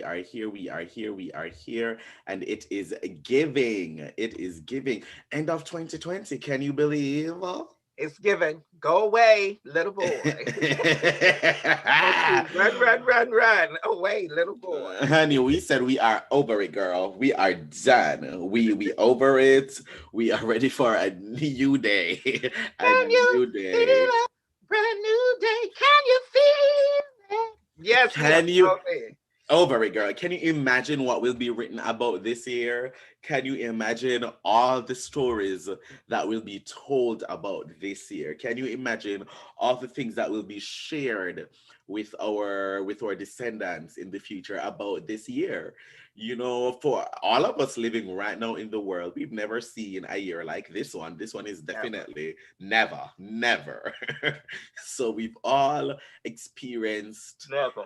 we are here, we are here, we are here, and it is giving. It is giving. End of 2020. Can you believe? It's given. Go away, little boy. Don't you run, run, run, run away, little boy. Honey, we said we are over it, girl. We are done. We over it. We are ready for a new day. A Can you new feel day. a brand new day? Can you feel it? Yes, we are Can you over. over it, girl? Can you imagine what will be written about this year? Can you imagine all the stories that will be told about this year? Can you imagine all the things that will be shared with our descendants in the future about this year? You know, for all of us living right now in the world, we've never seen a year like this one. This one is Never, definitely never, never. So we've all experienced never,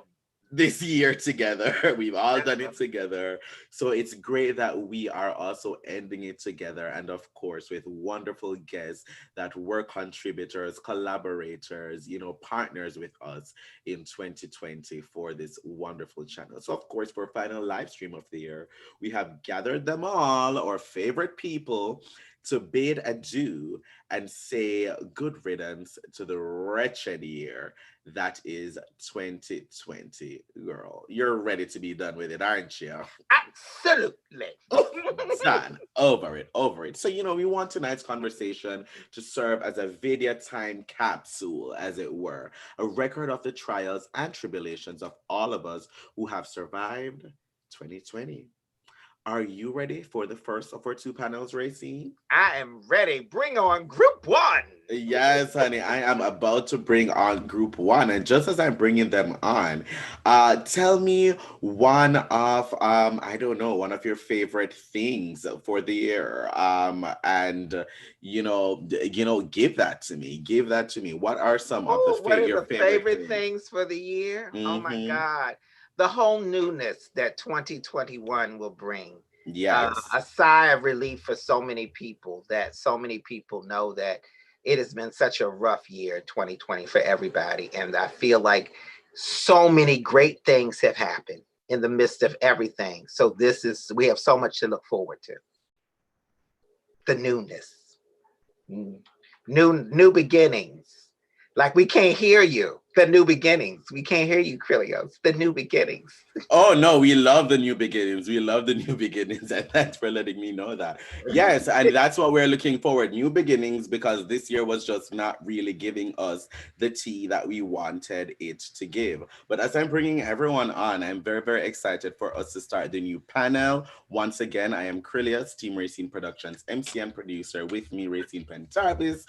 this year together. We've all done never. it together. So it's great that we are also ending it together. And of course, with wonderful guests that were contributors, collaborators, partners with us in 2020 for this wonderful channel. So, of course, for final live stream of the year, we have gathered them all, our favorite people, to bid adieu and say good riddance to the wretched year that is 2020. Girl, you're ready to be done with it, aren't you? Absolutely. Done. Over it, over it. So, we want tonight's conversation to serve as a video time capsule, as it were, a record of the trials and tribulations of all of us who have survived 2020. Are you ready for the first of our two panels, Rayceen? I am ready. Bring on group one. Yes, honey, I am about to bring on group one. And just as I'm bringing them on, tell me one of, I don't know, one of your favorite things for the year. And, give that to me. Give that to me. What are some of Oh, what are your the favorite favorite things? things for the year? Oh my Mm-hmm. God. The whole newness that 2021 will bring. Yes. A sigh of relief for so many people, that so many people know that it has been such a rough year, 2020, for everybody. And I feel like so many great things have happened in the midst of everything. So we have so much to look forward to. The newness. New beginnings. Like, we can't hear you. The new beginnings. We can't hear you, Krylios. The new beginnings. Oh no, we love the new beginnings. We love the new beginnings, and thanks for letting me know that. Yes, and that's what we're looking forward. New beginnings, because this year was just not really giving us the tea that we wanted it to give. But as I'm bringing everyone on, I'm very, very excited for us to start the new panel. Once again, I am Krylios, Team Rayceen Productions, MC and producer. With me, Rayceen Pendarvis,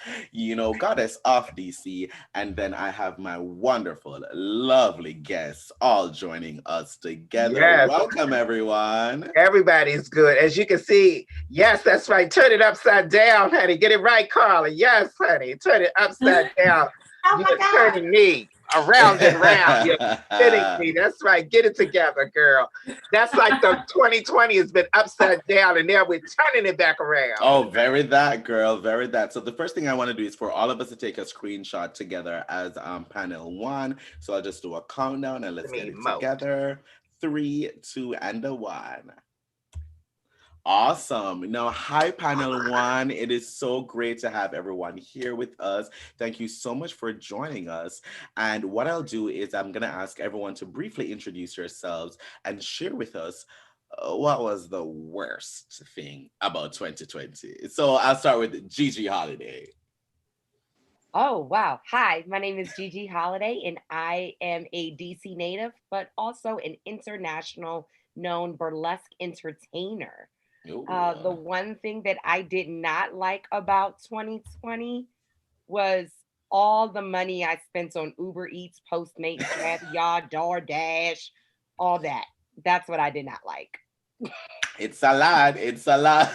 goddess of DC, and then I have my wonderful, lovely guests all joining us together. Yes. Welcome, everyone. Everybody's good. As you can see, yes, that's right. Turn it upside down, honey. Get it right, Carla. Yes, honey. Turn it upside down. Oh my You're God. turning me around and round. You're spinning me. That's right. Get it together, girl. That's like the 2020 has been upside down, and now we're turning it back around. Oh, very that, girl, very that. So the first thing I want to do is for all of us to take a screenshot together as panel one. So I'll just do a countdown and let's get it together. 3, 2, and a 1. Awesome. Now, hi, panel one. It is so great to have everyone here with us. Thank you so much for joining us. And what I'll do is I'm going to ask everyone to briefly introduce yourselves and share with us what was the worst thing about 2020. So I'll start with GiGi Holliday. Oh, wow. Hi, my name is GiGi Holliday, and I am a DC native, but also an international known burlesque entertainer. The one thing that I did not like about 2020 was all the money I spent on Uber Eats, Postmates, Caviar, DoorDash, all that. That's what I did not like. It's a lot. It's a lot.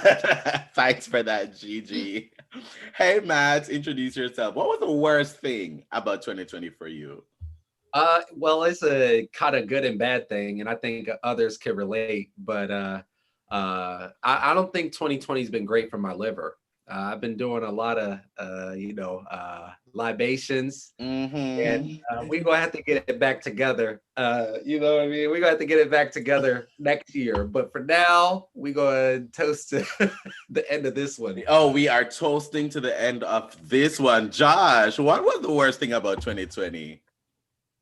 Thanks for that, GiGi. Hey, Matt, introduce yourself. What was the worst thing about 2020 for you? Well, it's a kind of good and bad thing, and I think others can relate. But I don't think 2020 has been great for my liver. I've been doing a lot of, libations, and we're gonna have to get it back together. You know what I mean? We're gonna have to get it back together next year. But for now, we're gonna toast to the end of this one. Oh, we are toasting to the end of this one. Josh, what was the worst thing about 2020?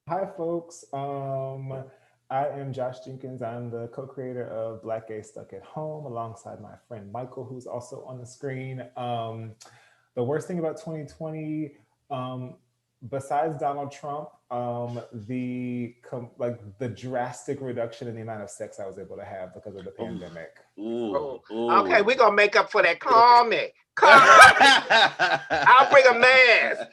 Hi, folks. I am Josh Jenkins. I'm the co-creator of Black Gay Stuck at Home alongside my friend Michael, who's also on the screen. The worst thing about 2020, besides Donald Trump, the drastic reduction in the amount of sex I was able to have because of the pandemic. Ooh. Okay, we're gonna make up for that. Call me. I'll bring a mask.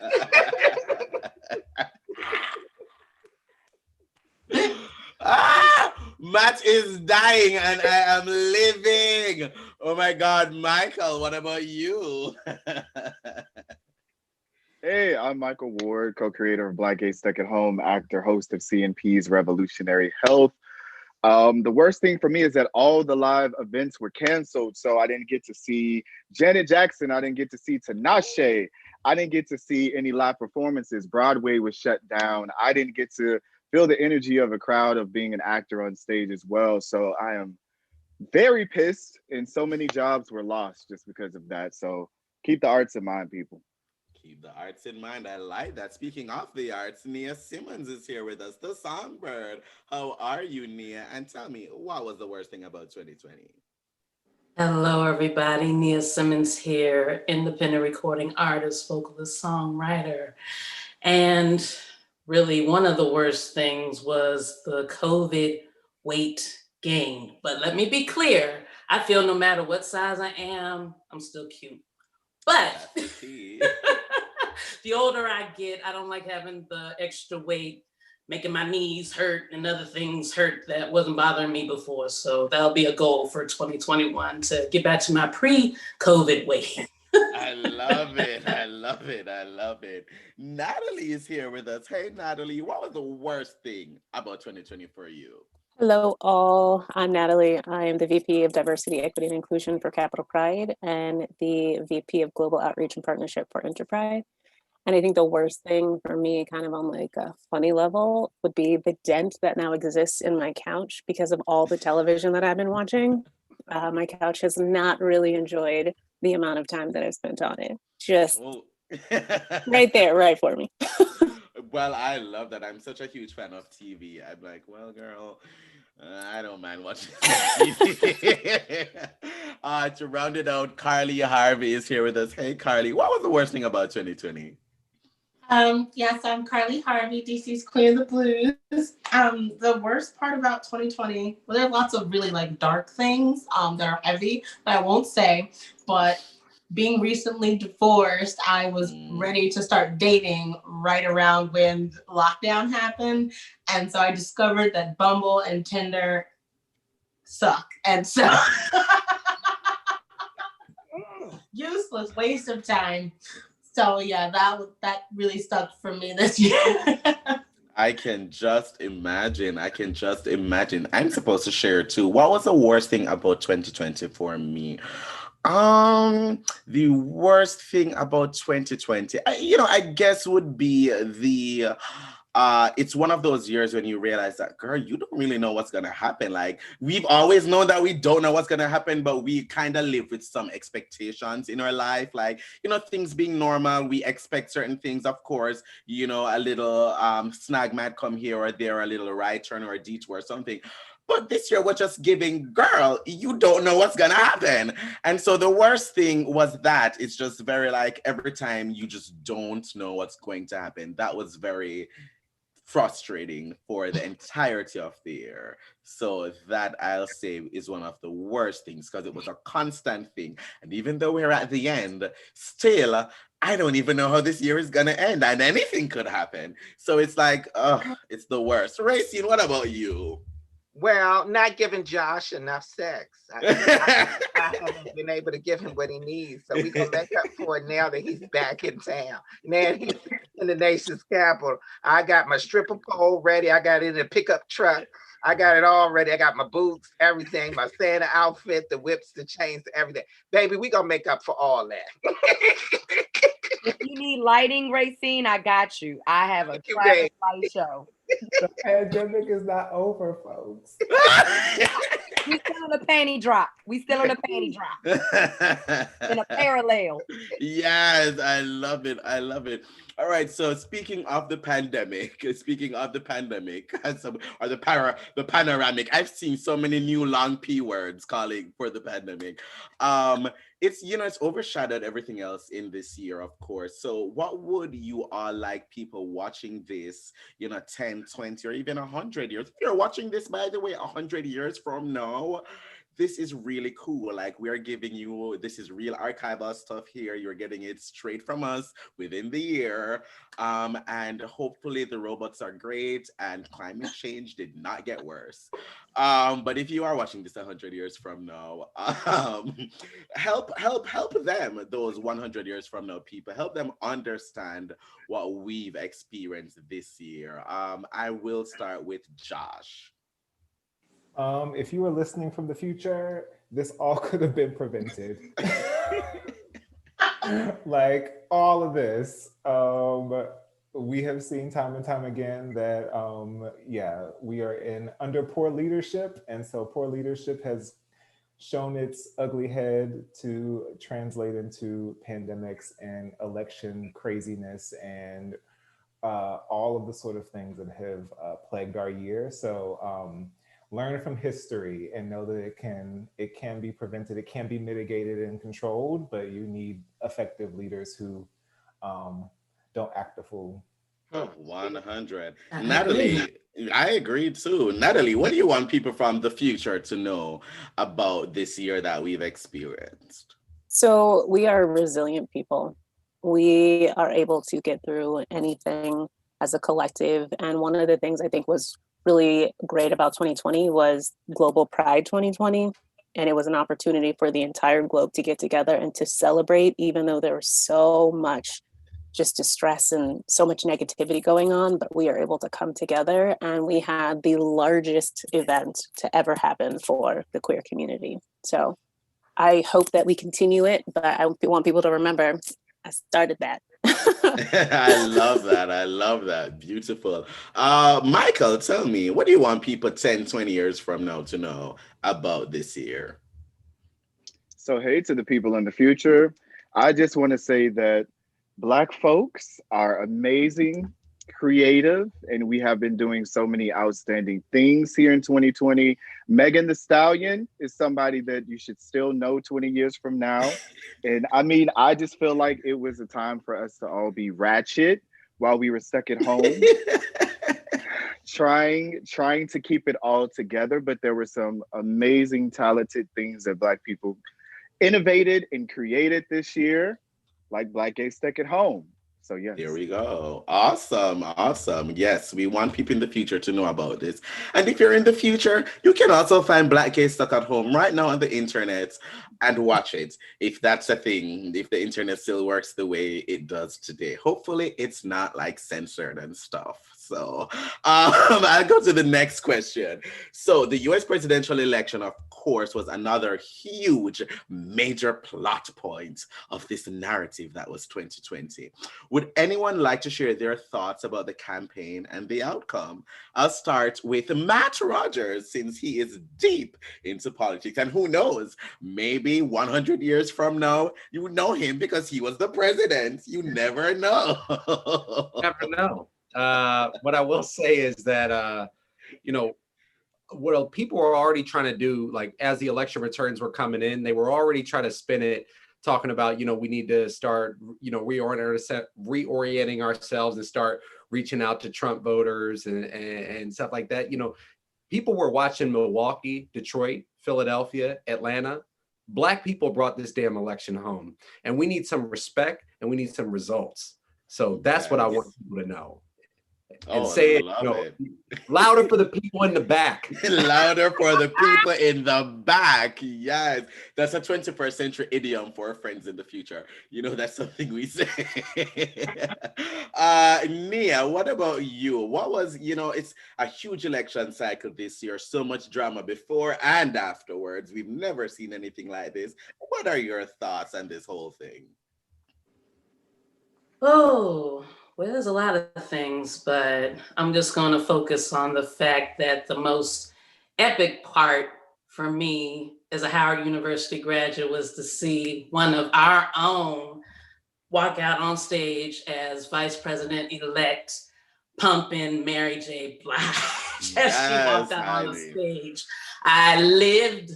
Matt is dying and I am living. Oh my God, Michael, what about you? Hey, I'm Michael Ward, co-creator of Black Gay Stuck at Home, actor, host of CNP's Revolutionary Health. The worst thing for me is that all the live events were canceled, so I didn't get to see Janet Jackson. I didn't get to see Tinashe. I didn't get to see any live performances. Broadway was shut down. I didn't get to feel the energy of a crowd of being an actor on stage as well. So I am very pissed, and so many jobs were lost just because of that. So keep the arts in mind, people. Keep the arts in mind. I like that. Speaking of the arts, Nia Simmons is here with us, the songbird. How are you, Nia? And tell me, what was the worst thing about 2020? Hello, everybody. Nia Simmons here, independent recording artist, vocalist, songwriter. And really, one of the worst things was the COVID weight gain. But let me be clear, I feel no matter what size I am, I'm still cute. But the older I get, I don't like having the extra weight, making my knees hurt and other things hurt that wasn't bothering me before. So that'll be a goal for 2021 to get back to my pre-COVID weight. I love it. I love it. I love it. Natalie is here with us. Hey, Natalie, what was the worst thing about 2020 for you? Hello, all. I'm Natalie. I am the VP of Diversity, Equity, and Inclusion for Capital Pride and the VP of Global Outreach and Partnership for Interpride. And I think the worst thing for me, kind of on like a funny level, would be the dent that now exists in my couch because of all the television that I've been watching. My couch has not really enjoyed the amount of time that I've spent on it. Just right there, right for me. Well, I love that. I'm such a huge fan of TV. I'm like, well, girl, I don't mind watching TV. To round it out, Carly Harvey is here with us. Hey, Carly, what was the worst thing about 2020? Yes, I'm Carly Harvey, DC's Queen of the Blues. The worst part about 2020, well, there are lots of really like dark things that are heavy that I won't say, but being recently divorced, I was ready to start dating right around when lockdown happened. And so I discovered that Bumble and Tinder suck. And so useless waste of time. So yeah, that really sucked for me this year. I can just imagine. I'm supposed to share too. What was the worst thing about 2020 for me? The worst thing about 2020, I guess would be it's one of those years when you realize that, girl, you don't really know what's gonna happen. Like, we've always known that we don't know what's gonna happen, but we kind of live with some expectations in our life. Like, things being normal, we expect certain things, of course, a little snag might come here or there, a little right turn or a detour or something. But this year, we're just giving, girl, you don't know what's gonna happen. And so the worst thing was that it's just very like every time you just don't know what's going to happen. That was very frustrating for the entirety of the year. So that, I'll say, is one of the worst things because it was a constant thing. And even though we're at the end, still, I don't even know how this year is gonna end and anything could happen. So it's like, it's the worst. Rayceen, what about you? Well, not giving Josh enough sex. I haven't been able to give him what he needs. So we're going to make up for it now that he's back in town. Now he's in the nation's capital. I got my stripper pole ready. I got it in a pickup truck. I got it all ready. I got my boots, everything, my Santa outfit, the whips, the chains, everything. Baby, we gonna make up for all that. If you need lighting, Rayceen, I got you. I have a private light show. The pandemic is not over, folks. We still in a panty drop. We still in a panty drop. In a parallel. Yes, I love it. I love it. All right. So speaking of the pandemic, or the panoramic, I've seen so many new long P words calling for the pandemic. It's, it's overshadowed everything else in this year, of course. So what would you all like people watching this, 10, 20, or even 100 years? If you're watching this, by the way, 100 years from now, this is really cool. Like, we are giving you, this is real archival stuff here. You're getting it straight from us within the year. And hopefully the robots are great and climate change did not get worse. But if you are watching this 100 years from now, help them, those 100 years from now people, help them understand what we've experienced this year. I will start with Josh. If you were listening from the future, this all could have been prevented. Like, all of this. We have seen time and time again that, we are under poor leadership. And so poor leadership has shown its ugly head to translate into pandemics and election craziness and all of the sort of things that have plagued our year. So, learn from history and know that it can be prevented, it can be mitigated and controlled, but you need effective leaders who don't act a fool. 100. Natalie, I agree too. Natalie, what do you want people from the future to know about this year that we've experienced? So we are resilient people. We are able to get through anything as a collective. And one of the things I think was really great about 2020 was Global Pride 2020. And it was an opportunity for the entire globe to get together and to celebrate, even though there was so much just distress and so much negativity going on, but we are able to come together, and we had the largest event to ever happen for the queer community. So I hope that we continue it, but I want people to remember I started that. I love that. I love that. Beautiful. Michael, tell me, what do you want people 10, 20 years from now to know about this year? So, hey, to the people in the future, I just want to say that Black folks are amazing, creative, and we have been doing so many outstanding things here in 2020. Megan Thee Stallion is somebody that you should still know 20 years from now. And I mean, I just feel like it was a time for us to all be ratchet while we were stuck at home, trying to keep it all together. But there were some amazing, talented things that Black people innovated and created this year, like Black Gay Stuck at Home. So yes. There we go. Awesome. Awesome. Yes, we want people in the future to know about this. And if you're in the future, you can also find Black Gay Stuck at Home right now on the internet and watch it. If that's a thing, if the internet still works the way it does today. Hopefully it's not like censored and stuff. So I'll go to the next question. So the US presidential election, of course, was another huge major plot point of this narrative that was 2020. Would anyone like to share their thoughts about the campaign and the outcome? I'll start with Matt Rogers, since he is deep into politics. And who knows, maybe 100 years from now, you know him because he was the president. You never know. Never know. What I will say is that, what people were already trying to do, like as the election returns were coming in, they were already trying to spin it, talking about, we need to start, reorienting ourselves and start reaching out to Trump voters and stuff like that. People were watching Milwaukee, Detroit, Philadelphia, Atlanta. Black people brought this damn election home, and we need some respect and we need some results. So that's what I want people to know. and say it, louder for the people in the back. Louder for the people in the back. Yes. That's a 21st century idiom for our friends in the future. That's something we say. Nia, what about you? What was, it's a huge election cycle this year. So much drama before and afterwards. We've never seen anything like this. What are your thoughts on this whole thing? Oh, well, there's a lot of things, but I'm just going to focus on the fact that the most epic part for me as a Howard University graduate was to see one of our own walk out on stage as Vice President-elect pumping Mary J. Blige as she walked out on the stage. I lived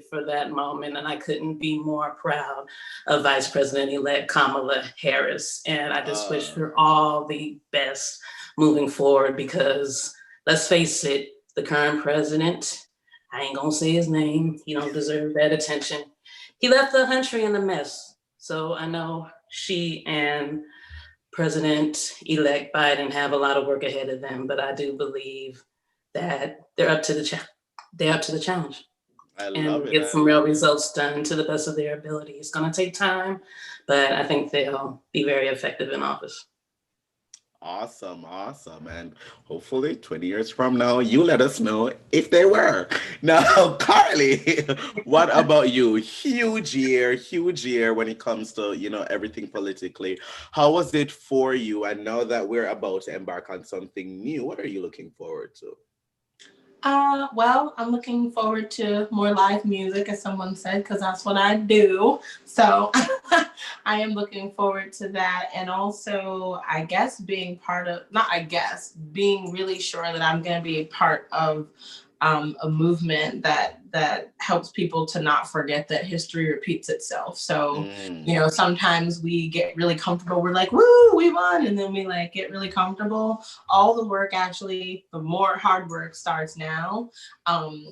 for that moment, and I couldn't be more proud of Vice President-elect Kamala Harris. And I just wish her all the best moving forward, because let's face it, the current president, I ain't gonna say his name, he don't deserve that attention. He left the country in a mess. So I know she and President-elect Biden have a lot of work ahead of them, but I do believe that they're up to the challenge. And get some real results done to the best of their ability. It's going to take time, but I think they'll be very effective in office. Awesome. And hopefully 20 years from now, you let us know if they were. Now, Carly, what about you? Huge year when it comes to, everything politically. How was it for you? And now that we're about to embark on something new, what are you looking forward to? Well, I'm looking forward to more live music, as someone said, because that's what I do. So I am looking forward to that. And also, being really sure that I'm going to be a part of a movement that helps people to not forget that history repeats itself. So, sometimes we get really comfortable. We're like, woo, we won. And then we get really comfortable. All the work, actually, the more hard work starts now.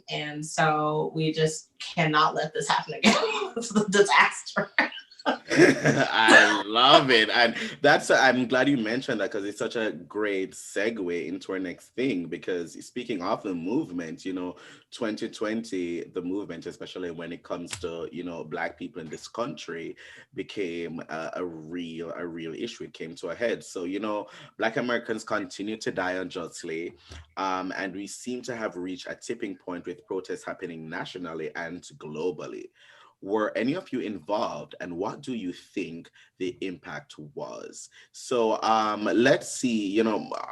And so we just cannot let this happen again. It's a disaster. I love it. And I'm glad you mentioned that, because it's such a great segue into our next thing. Because speaking of the movement, 2020, the movement, especially when it comes to, Black people in this country, became a real issue. It came to a head. So, Black Americans continue to die unjustly. And we seem to have reached a tipping point with protests happening nationally and globally. Were any of you involved, and what do you think the impact was? So let's see,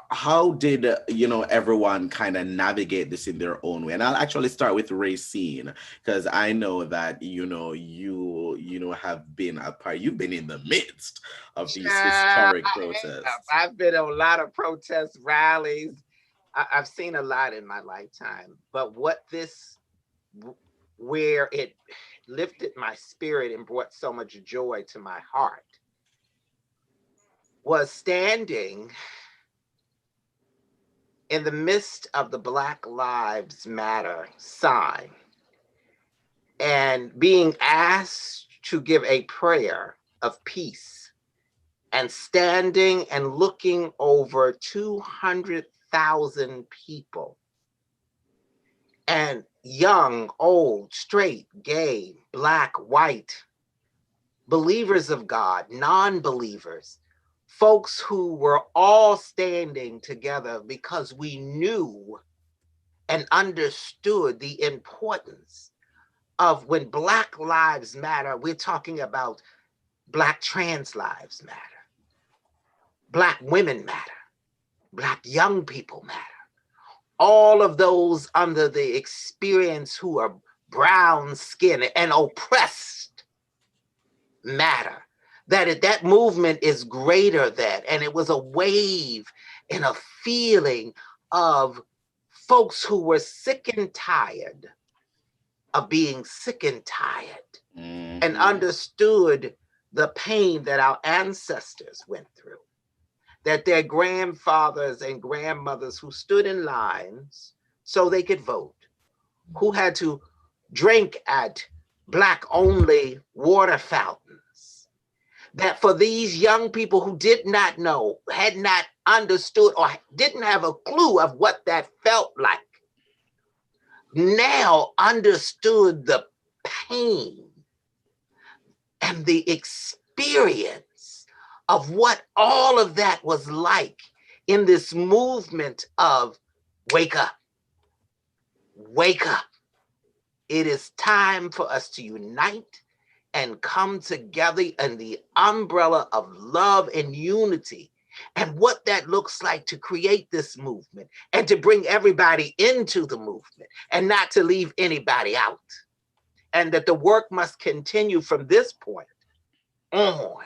how did, everyone kind of navigate this in their own way? And I'll actually start with Rayceen, because I know that, you have been a part, you've been in the midst of these historic protests. I've been on a lot of protest rallies. I've seen a lot in my lifetime, but where it lifted my spirit and brought so much joy to my heart was standing in the midst of the Black Lives Matter sign and being asked to give a prayer of peace, and standing and looking over 200,000 people, and young, old, straight, gay, Black, white, believers of God, non-believers, folks who were all standing together because we knew and understood the importance of, when Black lives matter, we're talking about Black trans lives matter, Black women matter, Black young people matter. All of those under the experience who are brown skinned and oppressed matter. That movement is greater than, and it was a wave and a feeling of folks who were sick and tired of being sick and tired, and understood the pain that our ancestors went through, that their grandfathers and grandmothers who stood in lines so they could vote, who had to drink at Black-only water fountains, that for these young people who did not know, had not understood, or didn't have a clue of what that felt like, now understood the pain and the experience of what all of that was like in this movement of wake up, wake up. It is time for us to unite and come together in the umbrella of love and unity, and what that looks like to create this movement and to bring everybody into the movement and not to leave anybody out. And that the work must continue from this point on.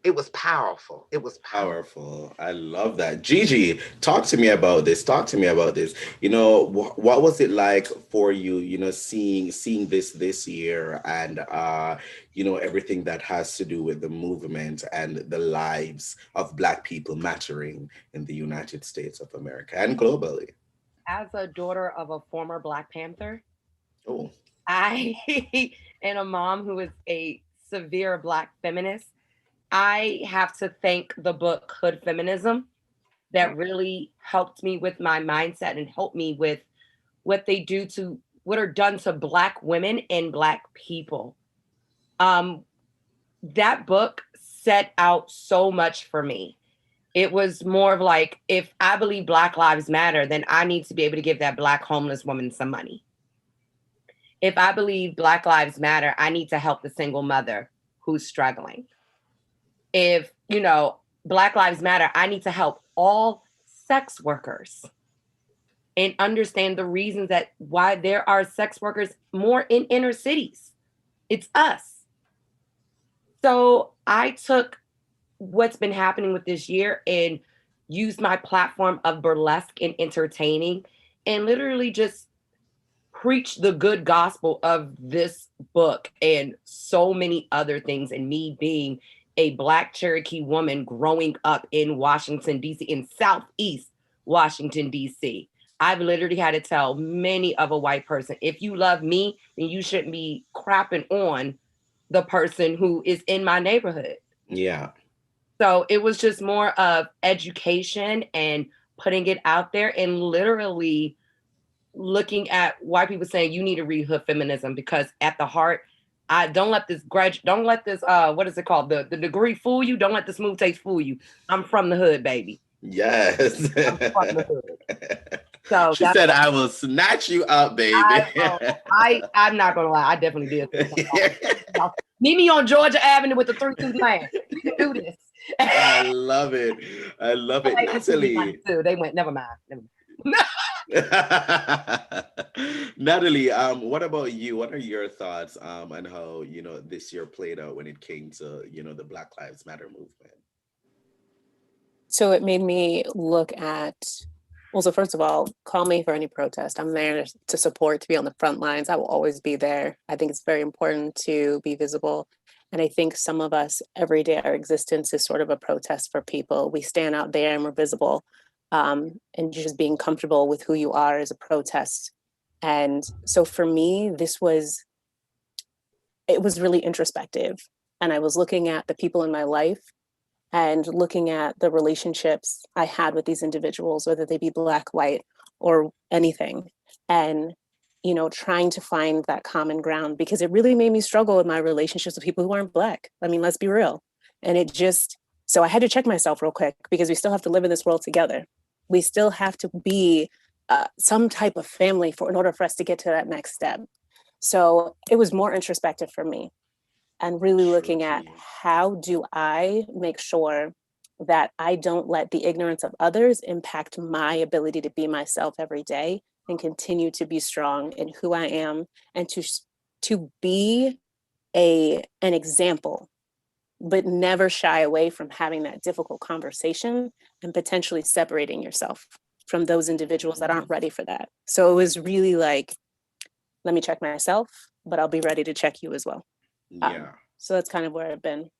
It was powerful. It was powerful. I love that. GiGi, talk to me about this. Talk to me about this. You know, what was it like for you, you know, seeing this year, and you know, everything that has to do with the movement and the lives of Black people mattering in the United States of America and globally? As a daughter of a former Black Panther, Oh, I and a mom who is a severe Black feminist, I have to thank the book Hood Feminism that really helped me with my mindset and helped me with what are done to Black women and Black people. That book set out so much for me. It was more of like, if I believe Black lives matter, then I need to be able to give that Black homeless woman some money. If I believe Black lives matter, I need to help the single mother who's struggling. If, you know, Black lives matter, I need to help all sex workers and understand the reasons that why there are sex workers more in inner cities. It's us. So I took what's been happening with this year and used my platform of burlesque and entertaining and literally just preach the good gospel of this book and so many other things, and me being a Black Cherokee woman growing up in Washington, D.C., in Southeast Washington, D.C. I've literally had to tell many of a white person, if you love me, then you shouldn't be crapping on the person who is in my neighborhood. yeah. So it was just more of education and putting it out there and literally looking at white people saying you need to read Hood Feminism, because at the heart, don't let this what is it called? The degree fool you. Don't let the smooth taste fool you. I'm from the hood, baby. Yes. I'm from the hood. So she said, I will snatch you up, baby. I'm not gonna lie, I definitely did. Meet me on Georgia Avenue with the 3-2 plan. We can do this. I love it. I love it. Natalie. They went, never mind. Natalie, what about you? What are your thoughts on how, you know, this year played out when it came to, you know, the Black Lives Matter movement? So it made me look at, well, so first of all, call me for any protest. I'm there to support, to be on the front lines. I will always be there. I think it's very important to be visible. And I think some of us, every day, our existence is sort of a protest for people. We stand out there and we're visible. And just being comfortable with who you are is a protest. And so for me, it was really introspective. And I was looking at the people in my life and looking at the relationships I had with these individuals, whether they be Black, white, or anything. And, you know, trying to find that common ground, because it really made me struggle with my relationships with people who aren't Black. I mean, let's be real. And so I had to check myself real quick, because we still have to live in this world together. We still have to be some type of family in order for us to get to that next step. So it was more introspective for me, and really looking at how do I make sure that I don't let the ignorance of others impact my ability to be myself every day and continue to be strong in who I am, and to be an example, but never shy away from having that difficult conversation and potentially separating yourself from those individuals that aren't ready for that. So it was really like, let me check myself, but I'll be ready to check you as well. Yeah. So that's kind of where I've been.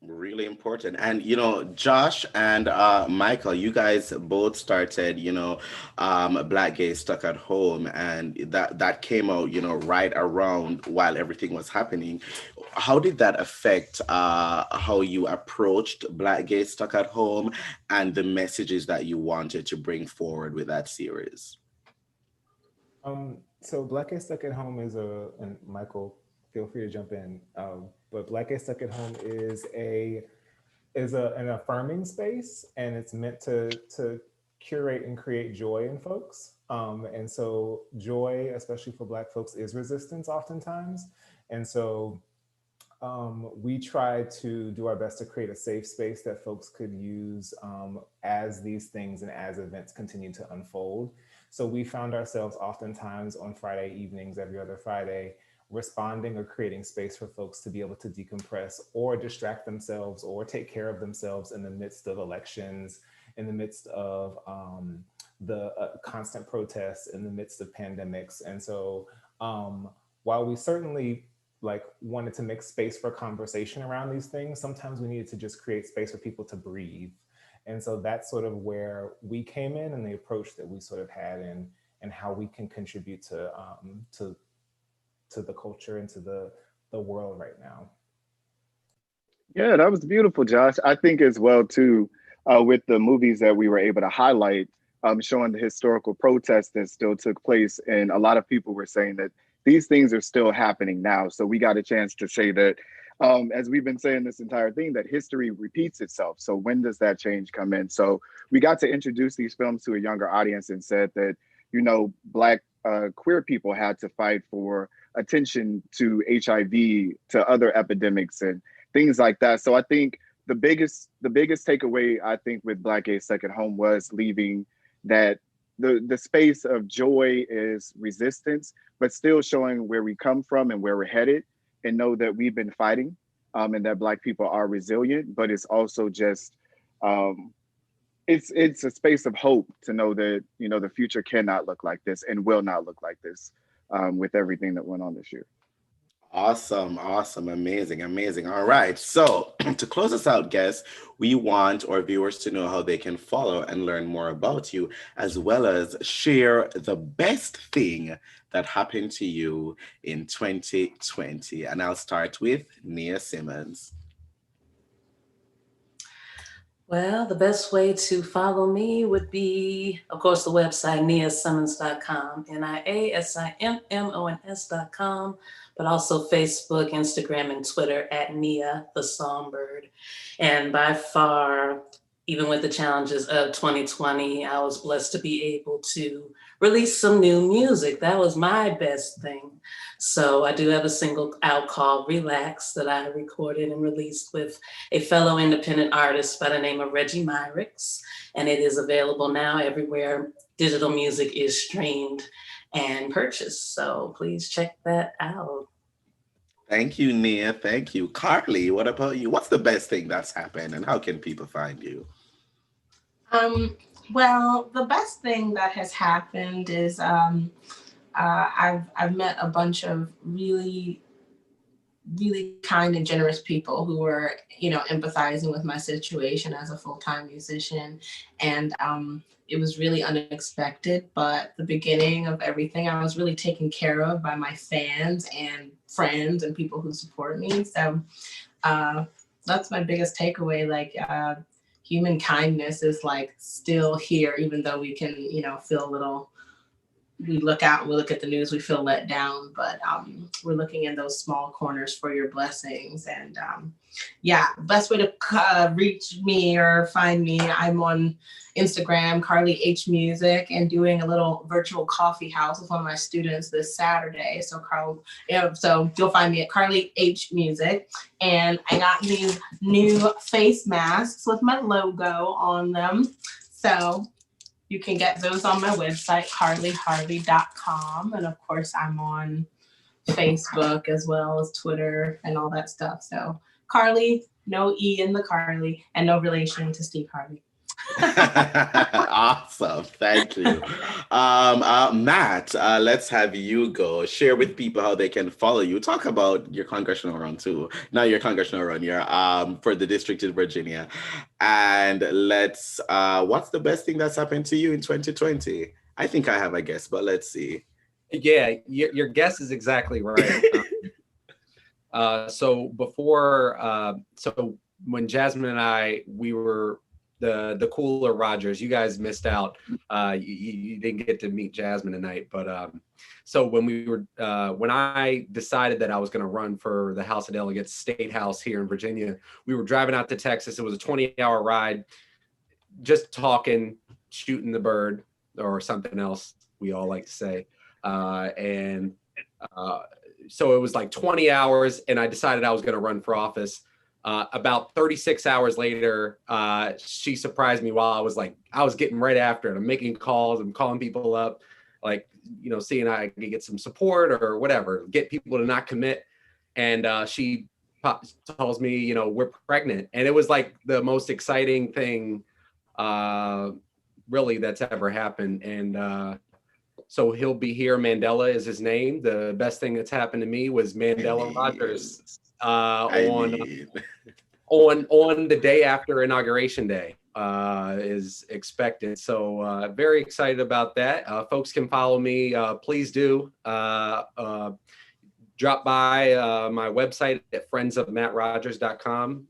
Really important. And, you know, Josh and Michael, you guys both started, you know, Black Gays Stuck at Home, and that came out, you know, right around while everything was happening. how did that affect how you approached Black Gay Stuck at Home and the messages that you wanted to bring forward with that series? So Black Gay Stuck at Home is and Michael, feel free to jump in. But Black Gay Stuck at Home is an affirming space, and it's meant to curate and create joy in folks. And so joy, especially for Black folks, is resistance oftentimes. And so we try to do our best to create a safe space that folks could use as these things and as events continue to unfold. So we found ourselves oftentimes on Friday evenings, every other Friday, responding or creating space for folks to be able to decompress or distract themselves or take care of themselves in the midst of elections, in the midst of the constant protests, in the midst of pandemics. And so while we certainly wanted to make space for conversation around these things, sometimes we needed to just create space for people to breathe. And so that's sort of where we came in, and the approach that we sort of had and how we can contribute to the culture and to the world right now. Yeah, that was beautiful, Josh. I think as well too, with the movies that we were able to highlight, showing the historical protests that still took place. And a lot of people were saying that these things are still happening now. So we got a chance to say that, as we've been saying this entire thing, that history repeats itself. So when does that change come in? So we got to introduce these films to a younger audience and said that, you know, Black queer people had to fight for attention to HIV, to other epidemics and things like that. So I think the biggest takeaway, I think, with Black Gay Stuck at Home was leaving that the space of joy is resistance, but still showing where we come from and where we're headed, and know that we've been fighting, and that Black people are resilient. But it's also just it's a space of hope to know that, you know, the future cannot look like this and will not look like this, with everything that went on this year. Awesome, amazing. All right, so to close us out, guests, we want our viewers to know how they can follow and learn more about you, as well as share the best thing that happened to you in 2020. And I'll start with Nia Simmons. Well, the best way to follow me would be, of course, the website niasimmons.com, niasimmons.com, but also Facebook, Instagram, and Twitter at Nia the Songbird. And by far, even with the challenges of 2020, I was blessed to be able to release some new music. That was my best thing. So I do have a single out called Relax that I recorded and released with a fellow independent artist by the name of Reggie Myricks. And it is available now everywhere digital music is streamed and purchased. So please check that out. Thank you, Nia. Thank you. Carly, what about you? What's the best thing that's happened and how can people find you? Well, the best thing that has happened is I've met a bunch of really, really kind and generous people who were, you know, empathizing with my situation as a full-time musician. And it was really unexpected, but the beginning of everything, I was really taken care of by my fans and friends and people who support me. So that's my biggest takeaway. Like, human kindness is like still here, even though we can, you know, feel a little, we look out and we look at the news, we feel let down, but we're looking in those small corners for your blessings. And yeah, best way to reach me or find me, I'm on Instagram, Carly H Music, and doing a little virtual coffee house with one of my students this Saturday. So so you'll find me at Carly H Music. And I got these new face masks with my logo on them. So you can get those on my website, carlyharvey.com. And of course, I'm on Facebook as well as Twitter and all that stuff. So Carly, no E in the Carly, and no relation to Steve Harvey. Awesome. Thank you. Matt, let's have you go. Share with people how they can follow you. Talk about your congressional run too. Not your congressional run, your for the district in Virginia. And let's what's the best thing that's happened to you in 2020? I think I have a guess, but let's see. Yeah, your guess is exactly right. So before, so when Jasmine and I, we were the cooler Rogers, you guys missed out. You didn't get to meet Jasmine tonight, but so when I decided that I was going to run for the House of Delegates State House here in Virginia, we were driving out to Texas. It was a 20-hour ride, just talking, shooting the bird, or something else we all like to say. So it was like 20 hours, and I decided I was going to run for office. About 36 hours later, she surprised me while I was getting right after it. I'm making calls, I'm calling people up, like, you know, seeing I can get some support or whatever, get people to not commit. And she tells me, you know, we're pregnant. And it was like the most exciting thing, really, that's ever happened. And so he'll be here. Mandela is his name. The best thing that's happened to me was Mandela Rogers on the day after Inauguration Day is expected. So very excited about that. Folks can follow me. Please do. Drop by my website at friendsofmattrogers.com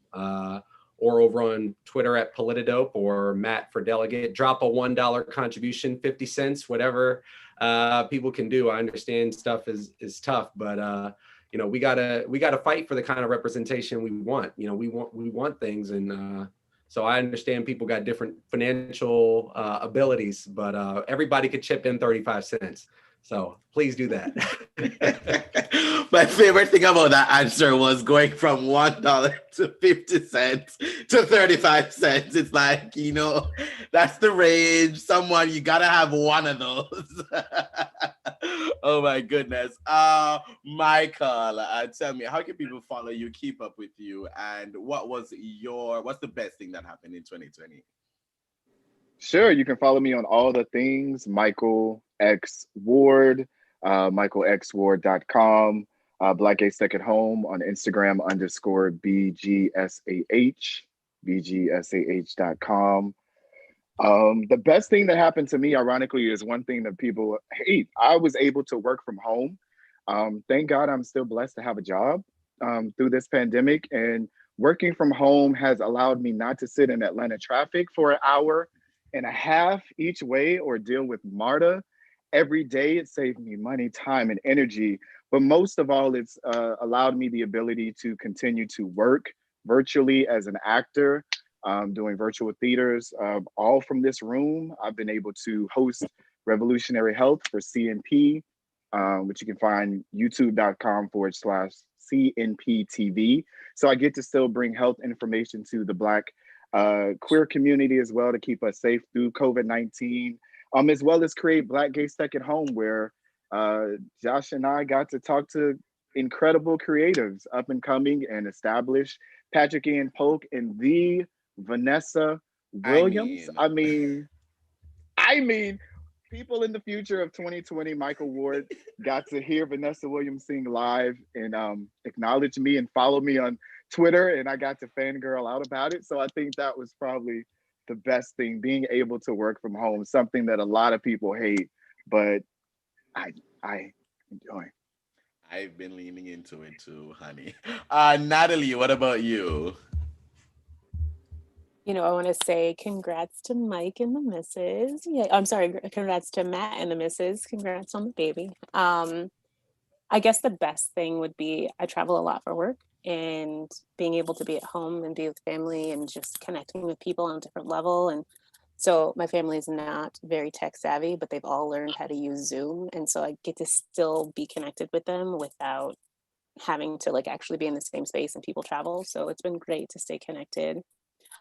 or over on Twitter at Politidope or Matt for Delegate. Drop a $1 contribution, 50 cents, whatever people can do. I understand stuff is tough, but you know, we gotta fight for the kind of representation we want. You know, we want things, and so I understand people got different financial abilities, but everybody could chip in 35 cents. So please do that. My favorite thing about that answer was going from $1 to 50 cents to 35 cents. It's like, you know, that's the range. Someone, you gotta have one of those. Oh my goodness. Michael, tell me, how can people follow you, keep up with you, and what's the best thing that happened in 2020? Sure, you can follow me on all the things, Michael X Ward, michaelxward.com, Black Gay Stuck at Home on Instagram _BGSAH, BGSAH.com. The best thing that happened to me, ironically, is one thing that people hate. I was able to work from home. Thank God I'm still blessed to have a job through this pandemic, and working from home has allowed me not to sit in Atlanta traffic for an hour and a half each way or deal with MARTA every day. It saved me money, time, and energy. But most of all, it's allowed me the ability to continue to work virtually as an actor, doing virtual theaters, all from this room. I've been able to host Revolutionary Health for CNP, which you can find youtube.com/CNP-TV. So I get to still bring health information to the Black queer community as well, to keep us safe through COVID-19, as well as create Black Gay Stuck at Home, where Josh and I got to talk to incredible creatives, up and coming and established, Patrick Ian Polk and the Vanessa Williams. I mean, people in the future of 2020, Michael Ward got to hear Vanessa Williams sing live and acknowledge me and follow me on Twitter, and I got to fangirl out about it. So I think that was probably the best thing, being able to work from home, something that a lot of people hate, but I enjoy. I've been leaning into it too, honey. Natalie, what about you? You know, I want to say congrats to Mike and the missus. Yeah, I'm sorry, congrats to Matt and the missus. Congrats on the baby. I guess the best thing would be I travel a lot for work, and being able to be at home and be with family and just connecting with people on a different level. And so my family is not very tech savvy, but they've all learned how to use Zoom. And so I get to still be connected with them without having to like actually be in the same space and people travel. So it's been great to stay connected.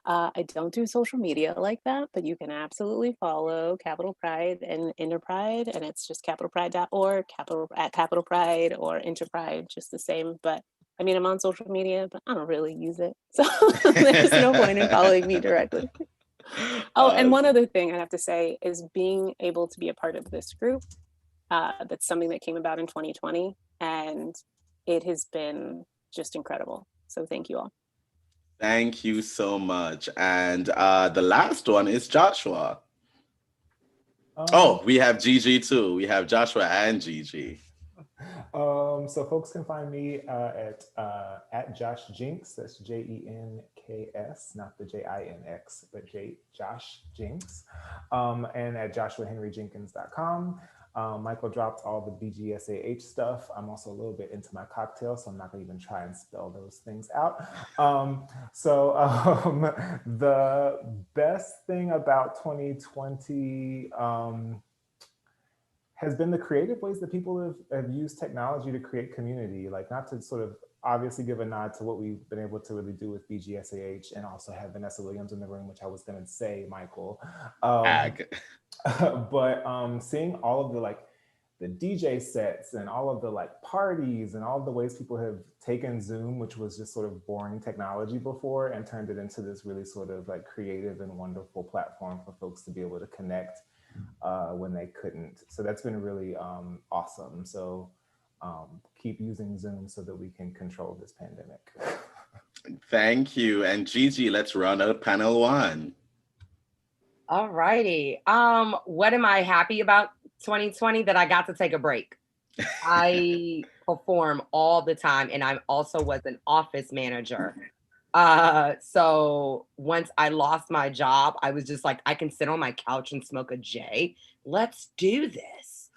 I don't do social media like that, but you can absolutely follow Capital Pride and Interpride, and it's just capitalpride.org, Capital Pride or Interpride, just the same. But I mean, I'm on social media, but I don't really use it. So there's no point in following me directly. Oh, and one other thing I have to say is being able to be a part of this group. That's something that came about in 2020, and it has been just incredible. So thank you all. Thank you so much. And the last one is Joshua. We have GiGi too. We have Joshua and GiGi. So folks can find me at Josh Jinks. That's JENKS, not the JINX, but Josh Jinks, and at JoshuaHenryJenkins.com. Michael dropped all the BGSAH stuff. I'm also a little bit into my cocktail, so I'm not gonna even try and spell those things out. The best thing about 2020 has been the creative ways that people have used technology to create community, like not to sort of obviously give a nod to what we've been able to really do with BGSAH and also have Vanessa Williams in the room, which I was gonna say, Michael. But seeing all of the DJ sets and all of the parties and all of the ways people have taken Zoom, which was just sort of boring technology before, and turned it into this really sort of creative and wonderful platform for folks to be able to connect when they couldn't. So that's been really awesome. So keep using Zoom so that we can control this pandemic. Thank you. And GiGi, let's run out panel one. All righty. What am I happy about 2020? That I got to take a break. I perform all the time, and I also was an office manager. So once I lost my job, I was just like, I can sit on my couch and smoke a J. Let's do this.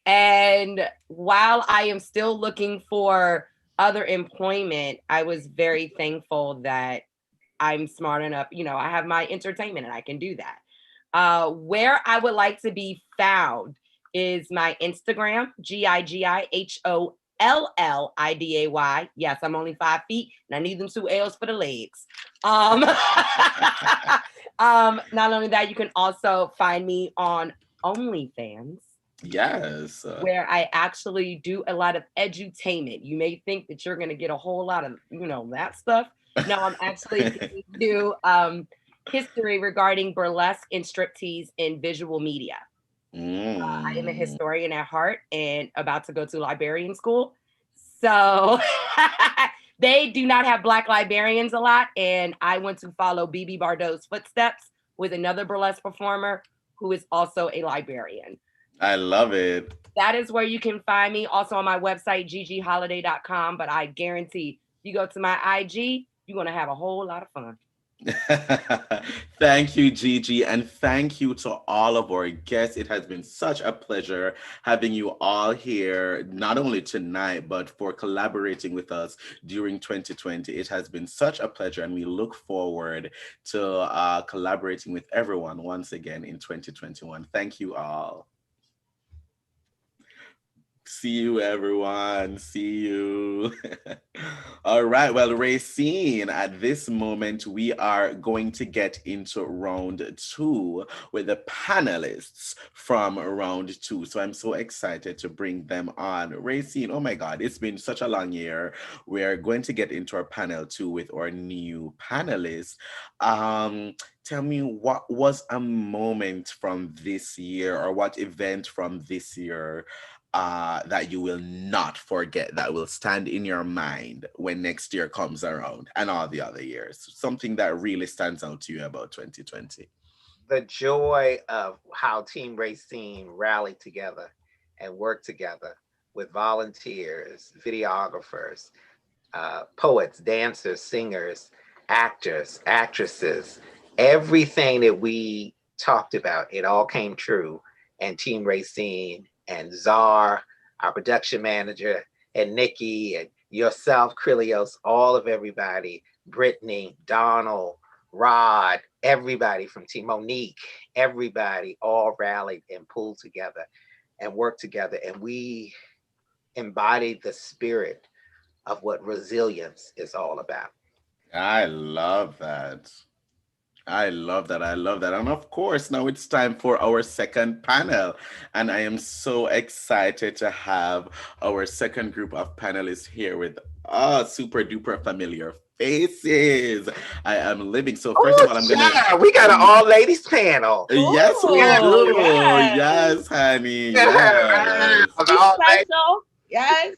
And while I am still looking for other employment, I was very thankful that I'm smart enough, I have my entertainment and I can do that. Where I would like to be found is my Instagram, GiGiHollidai. Yes, I'm only 5 feet and I need them 2 L's for the legs. Not only that, you can also find me on OnlyFans. Yes. Where I actually do a lot of edutainment. You may think that you're going to get a whole lot of, that stuff. No, I'm actually do history regarding burlesque and striptease in visual media. I am a historian at heart and about to go to librarian school. So they do not have Black librarians a lot. And I want to follow BB Bardot's footsteps with another burlesque performer who is also a librarian. I love it. That is where you can find me. Also on my website, GiGiHolliday.com. But I guarantee you go to my IG, you're going to have a whole lot of fun. Thank you, GiGi, and thank you to all of our guests. It has been such a pleasure having you all here, not only tonight, but for collaborating with us during 2020. It has been such a pleasure, and we look forward to collaborating with everyone once again in 2021. Thank you all. See you, everyone. See you. All right. Well, Rayceen, at this moment, we are going to get into round 2 with the panelists from round 2. So I'm so excited to bring them on. Rayceen, oh my God, it's been such a long year. We're going to get into our panel 2 with our new panelists. Tell me, what was a moment from this year, or what event from this year that you will not forget, that will stand in your mind when next year comes around and all the other years? Something that really stands out to you about 2020. The joy of how Team Rayceen rallied together and worked together with volunteers, videographers, poets, dancers, singers, actors, actresses. Everything that we talked about, it all came true. And Team Rayceen and Czar, our production manager, and Niqui, and yourself, Krylios, all of everybody, Brittany, Donald, Rod, everybody from Team Monique, everybody all rallied and pulled together and worked together. And we embodied the spirit of what resilience is all about. I love that. I love that. I love that. And of course, now it's time for our second panel. And I am so excited to have our second group of panelists here with super duper familiar faces. I am living. So first of all, I'm gonna. We got an all ladies panel. Yes, we do. Yes, honey. Yes. Special. Yes,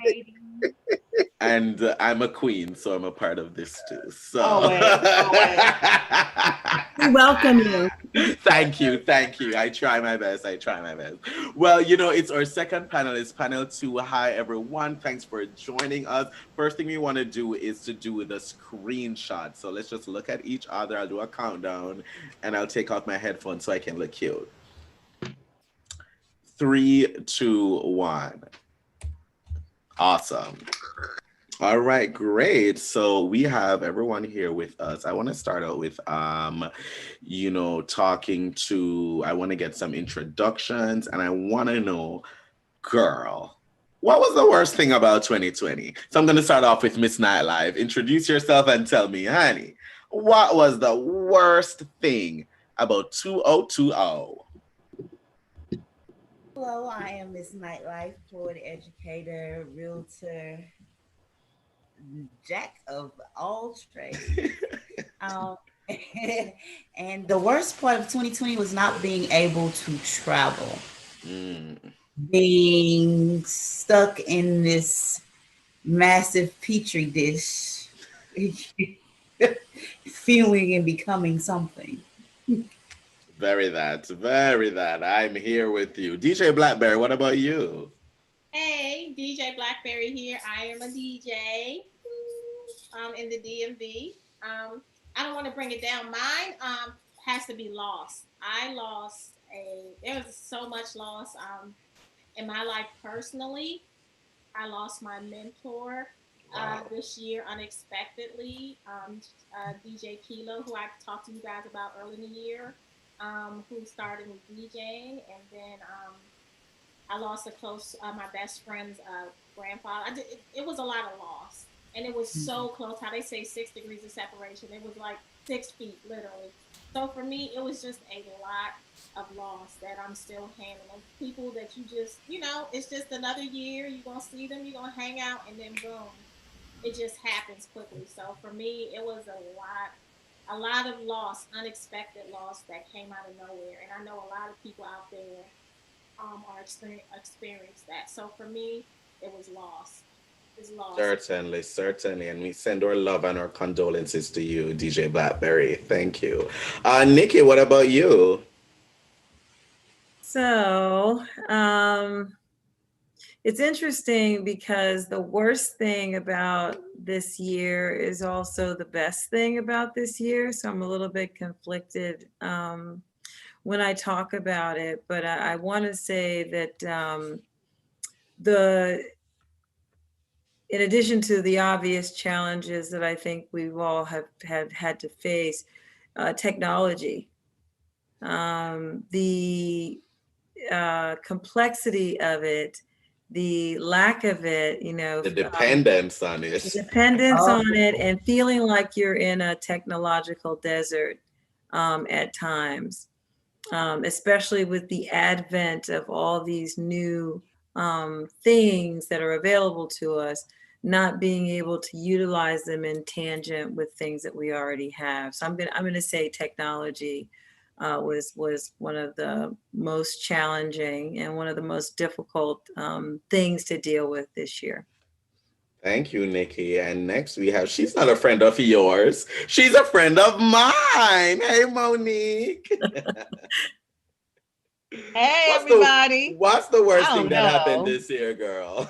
lady. And I'm a queen, so I'm a part of this too. So always. We welcome you. Thank you. I try my best. Well, it's our second panel. It's panel 2. Hi, everyone. Thanks for joining us. First thing we want to do is to do the screenshot. So let's just look at each other. I'll do a countdown, and I'll take off my headphones so I can look cute. 3, 2, 1. Awesome. All right, great. So we have everyone here with us. I want to start out with, talking to, I want to get some introductions, and I want to know, girl, what was the worst thing about 2020? So I'm going to start off with MsNightLyfe. Introduce yourself and tell me, honey, what was the worst thing about 2020? Hello, I am MsNightLyfe, poet, educator, realtor, jack of all trades. And the worst part of 2020 was not being able to travel. Being stuck in this massive petri dish, feeling and becoming something. Very that. I'm here with you. DJ Blakberri, what about you? Hey, DJ Blakberri here. I am a DJ in the DMV. I don't want to bring it down. Mine has to be loss. There was so much loss in my life personally. I lost my mentor this year unexpectedly. DJ Kilo, who I talked to you guys about early in the year, who started with DJing, and then I lost my best friend's grandfather. It was a lot of loss, and it was so close. How they say 6 degrees of separation. It was like 6 feet, literally. So for me, it was just a lot of loss that I'm still handling. People that you just, it's just another year. You're going to see them, you're going to hang out, and then boom, it just happens quickly. So for me, it was a lot of loss, unexpected loss that came out of nowhere. And I know a lot of people out there are experience that. So for me, it was loss. It's loss. Certainly. And we send our love and our condolences to you, DJ Blakberri. Thank you. Niqui, what about you? So it's interesting because the worst thing about this year is also the best thing about this year. So I'm a little bit conflicted when I talk about it, but I want to say that in addition to the obvious challenges that I think we've all have had to face, technology, the complexity of it, the lack of it, the dependence on it. The dependence on it, and feeling like you're in a technological desert at times, especially with the advent of all these new things that are available to us, not being able to utilize them in tangent with things that we already have. So I'm gonna say technology was one of the most challenging and one of the most difficult things to deal with this year. Thank you, Niqui. And next we have, she's not a friend of yours, she's a friend of mine. Hey, Monique. Hey, everybody. What's the worst thing that happened this year, girl?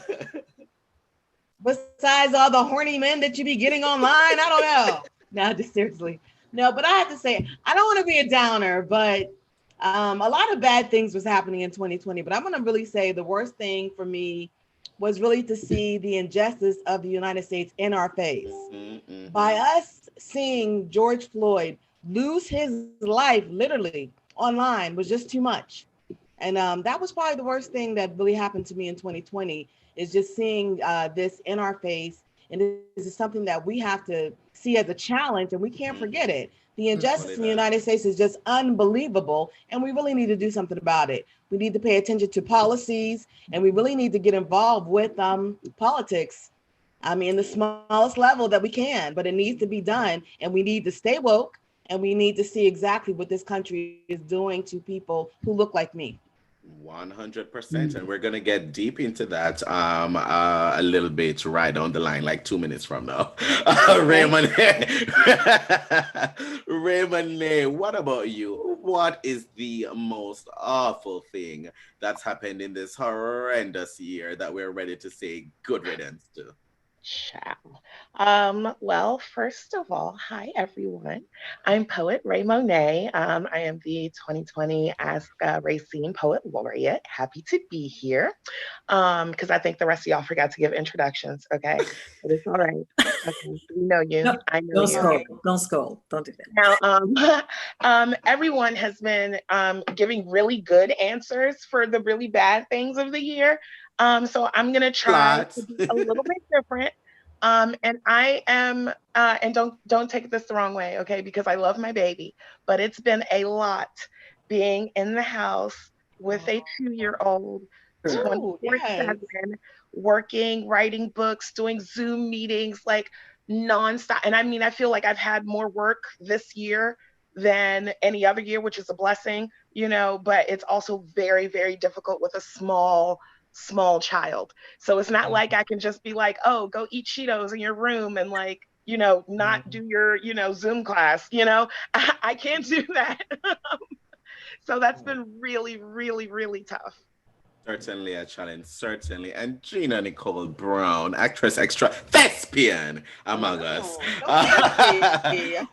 Besides all the horny men that you be getting online, I don't know. No, just seriously. No, but I have to say, I don't want to be a downer, but a lot of bad things was happening in 2020. But I'm going to really say the worst thing for me was really to see the injustice of the United States in our face. Mm-hmm. By us seeing George Floyd lose his life literally online was just too much. And that was probably the worst thing that really happened to me in 2020, is just seeing this in our face. And this is something that we have to see as a challenge, and we can't forget it. The injustice in the United States is just unbelievable, and we really need to do something about it. We need to pay attention to policies, and we really need to get involved with politics. I mean, the smallest level that we can, but it needs to be done, and we need to stay woke, and we need to see exactly what this country is doing to people who look like me. 100%, and we're gonna get deep into that a little bit right down the line, like 2 minutes from now. RaeMonet, RaeMonet, what about you? what is the most awful thing that's happened in this horrendous year that we're ready to say good riddance to? Ciao. Well, first of all, hi everyone. I'm PoetRaeMonet. I am the 2020 Ask Rayceen Poet Laureate. Happy to be here. Because I think the rest of y'all forgot to give introductions. Okay, but it's all right. Okay, we know you. No, I know don't you. scold. Don't scold. Don't do that. Now, everyone has been giving really good answers for the really bad things of the year. So I'm gonna try to be a little bit different. And I am, and don't take this the wrong way, okay? Because I love my baby, but it's been a lot being in the house with a 2-year-old, 24/7, working, writing books, doing Zoom meetings, like nonstop. And I mean, I feel like I've had more work this year than any other year, which is a blessing, you know, but it's also very, very difficult with a small child. So it's not like I can just be like, oh, go eat Cheetos in your room and like, you know, not do your, you know, Zoom class, you know, I can't do that. So that's been really, really, really tough. Certainly a challenge, certainly. And Gina Nicole Brown, actress extra thespian among us.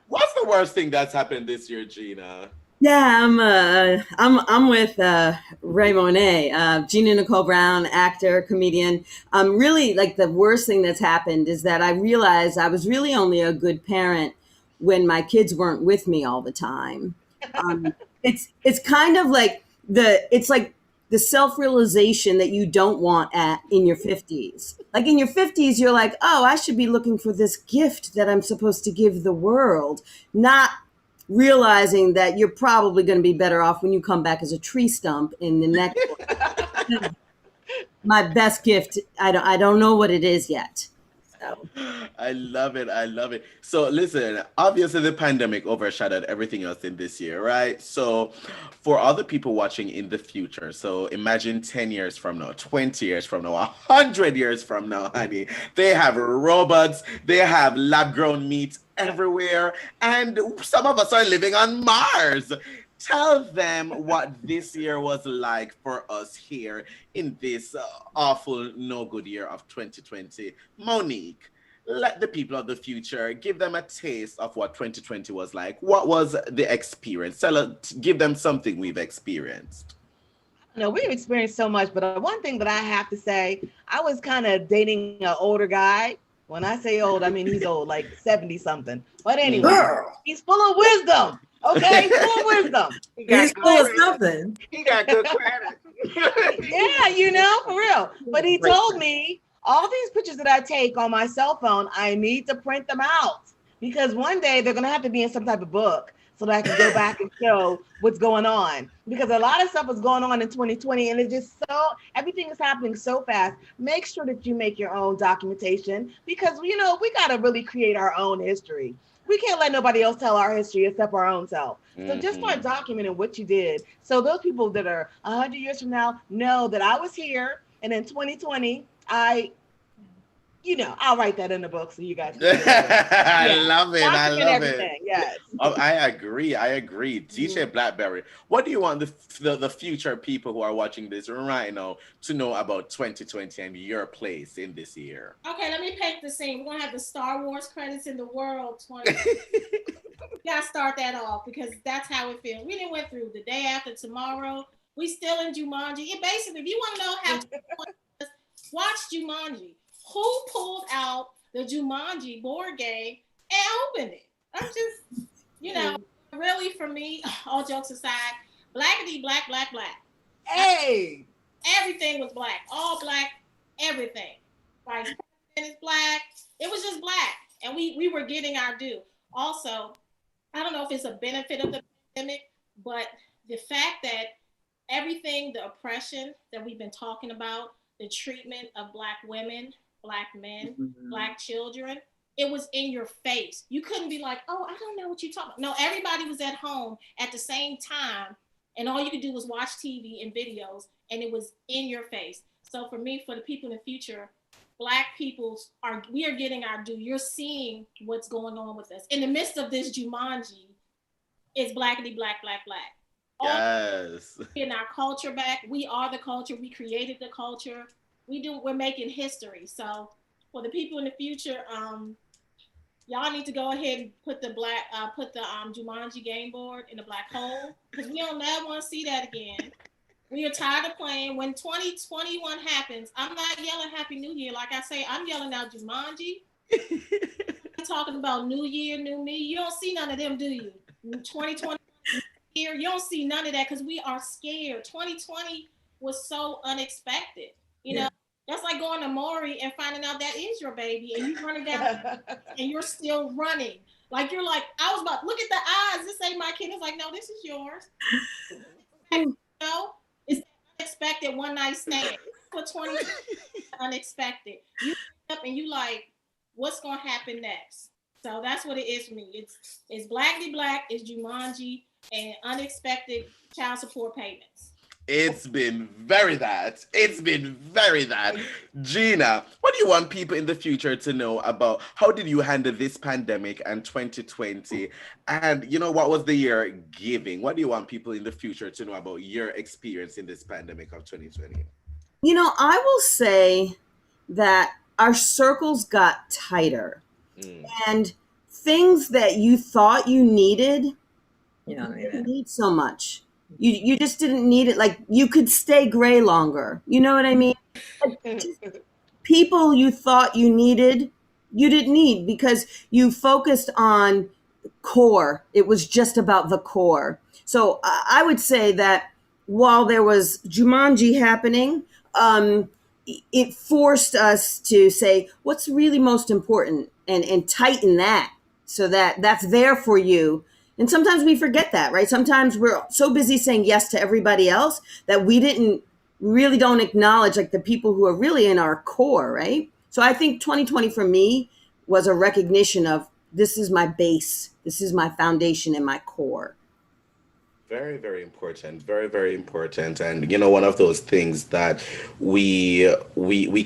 What's the worst thing that's happened this year, Gina? Yeah, I'm with PoetRaeMonet, Gina Nicole Brown, actor, comedian. Really, like the worst thing that's happened is that I realized I was really only a good parent when my kids weren't with me all the time. It's kind of like the self-realization that you don't want in your 50s. Like in your 50s, you're like, oh, I should be looking for this gift that I'm supposed to give the world, not realizing that you're probably going to be better off when you come back as a tree stump in the next one. My best gift, I don't know what it is yet. So. I love it. I love it. So listen, obviously the pandemic overshadowed everything else in this year, right? So for other people watching in the future, so imagine 10 years from now, 20 years from now, 100 years from now, honey, they have robots, they have lab-grown meat everywhere, and some of us are living on Mars. Tell them what this year was like for us here in this awful, no good year of 2020. Monique, let the people of the future give them a taste of what 2020 was like. What was the experience? Give them something we've experienced. No, we've experienced so much, but one thing that I have to say, I was kind of dating an older guy. When I say old, I mean he's old, like 70 something. But anyway, he's full of wisdom. Okay, full of wisdom. He's full of something. He got good credit. Yeah, you know, for real. But he told me all these pictures that I take on my cell phone, I need to print them out because one day they're going to have to be in some type of book so that I can go back and show what's going on. Because a lot of stuff was going on in 2020 and it's just everything is happening so fast. Make sure that you make your own documentation because, you know, we got to really create our own history. We can't let nobody else tell our history except our own self. So just start documenting what you did. So those people that are 100 years from now know that I was here and in 2020, I'll write that in the book so you guys can I love it. I love everything. it. Yes. Oh, I agree. DJ Blakberri, what do you want the future people who are watching this right now to know about 2020 and your place in this year? Okay, let me paint the scene. We're going to have the Star Wars credits in the world 2020. We got to start that off because that's how it feels. We didn't went through the day after tomorrow. We still in Jumanji. It basically, if you want to know how watch Jumanji. Who pulled out the Jumanji board game and opened it? I'm just, really for me, all jokes aside, blackity, black, black, black. Hey! Everything was black. All black, everything. Vice President is black. It was just black. And we were getting our due. Also, I don't know if it's a benefit of the pandemic, but the fact that everything, the oppression that we've been talking about, the treatment of Black women, Black men, Black children, it was in your face. You couldn't be like, oh, I don't know what you're talking about. No, everybody was at home at the same time, and all you could do was watch TV and videos, and it was in your face. So for me, for the people in the future, Black people we are getting our due. You're seeing what's going on with us. In the midst of this Jumanji, it's blackity, black, black, black. Yes. In our culture back. We are the culture. We created the culture. We're making history. So for the people in the future, y'all need to go ahead and put the Jumanji game board in the black hole, because we don't never want to see that again. We are tired of playing. When 2021 happens, I'm not yelling Happy New Year. Like I say, I'm yelling out Jumanji. Talking about New Year, New Me. You don't see none of them, do you? 2020 year, you don't see none of that because we are scared. 2020 was so unexpected. You know, that's like going to Maury and finding out that is your baby, and you running down and you're still running. Like you're like, I was about, look at the eyes. This ain't my kid. It's like, no, this is yours. You know, it's unexpected one night stand. For 2020, unexpected. You up and you like, what's gonna happen next? So that's what it is for me. It's Blackity Black, it's Jumanji, and unexpected child support payments. It's been very that. It's been very that. Gina, what do you want people in the future to know about how did you handle this pandemic and 2020? And you know, what was the year giving? What do you want people in the future to know about your experience in this pandemic of 2020? You know, I will say that our circles got tighter. And things that you thought you needed, you didn't need so much. You just didn't need it. Like you could stay gray longer. You know what I mean? People you thought you needed, you didn't need because you focused on core. It was just about the core. So I would say that while there was Jumanji happening, it forced us to say what's really most important and tighten that so that that's there for you. And sometimes we forget that, right? Sometimes we're so busy saying yes to everybody else that we really don't acknowledge like the people who are really in our core, right? So I think 2020 for me was a recognition of this is my base, this is my foundation and my core. Very, very important. Very, very important. And you know, one of those things that we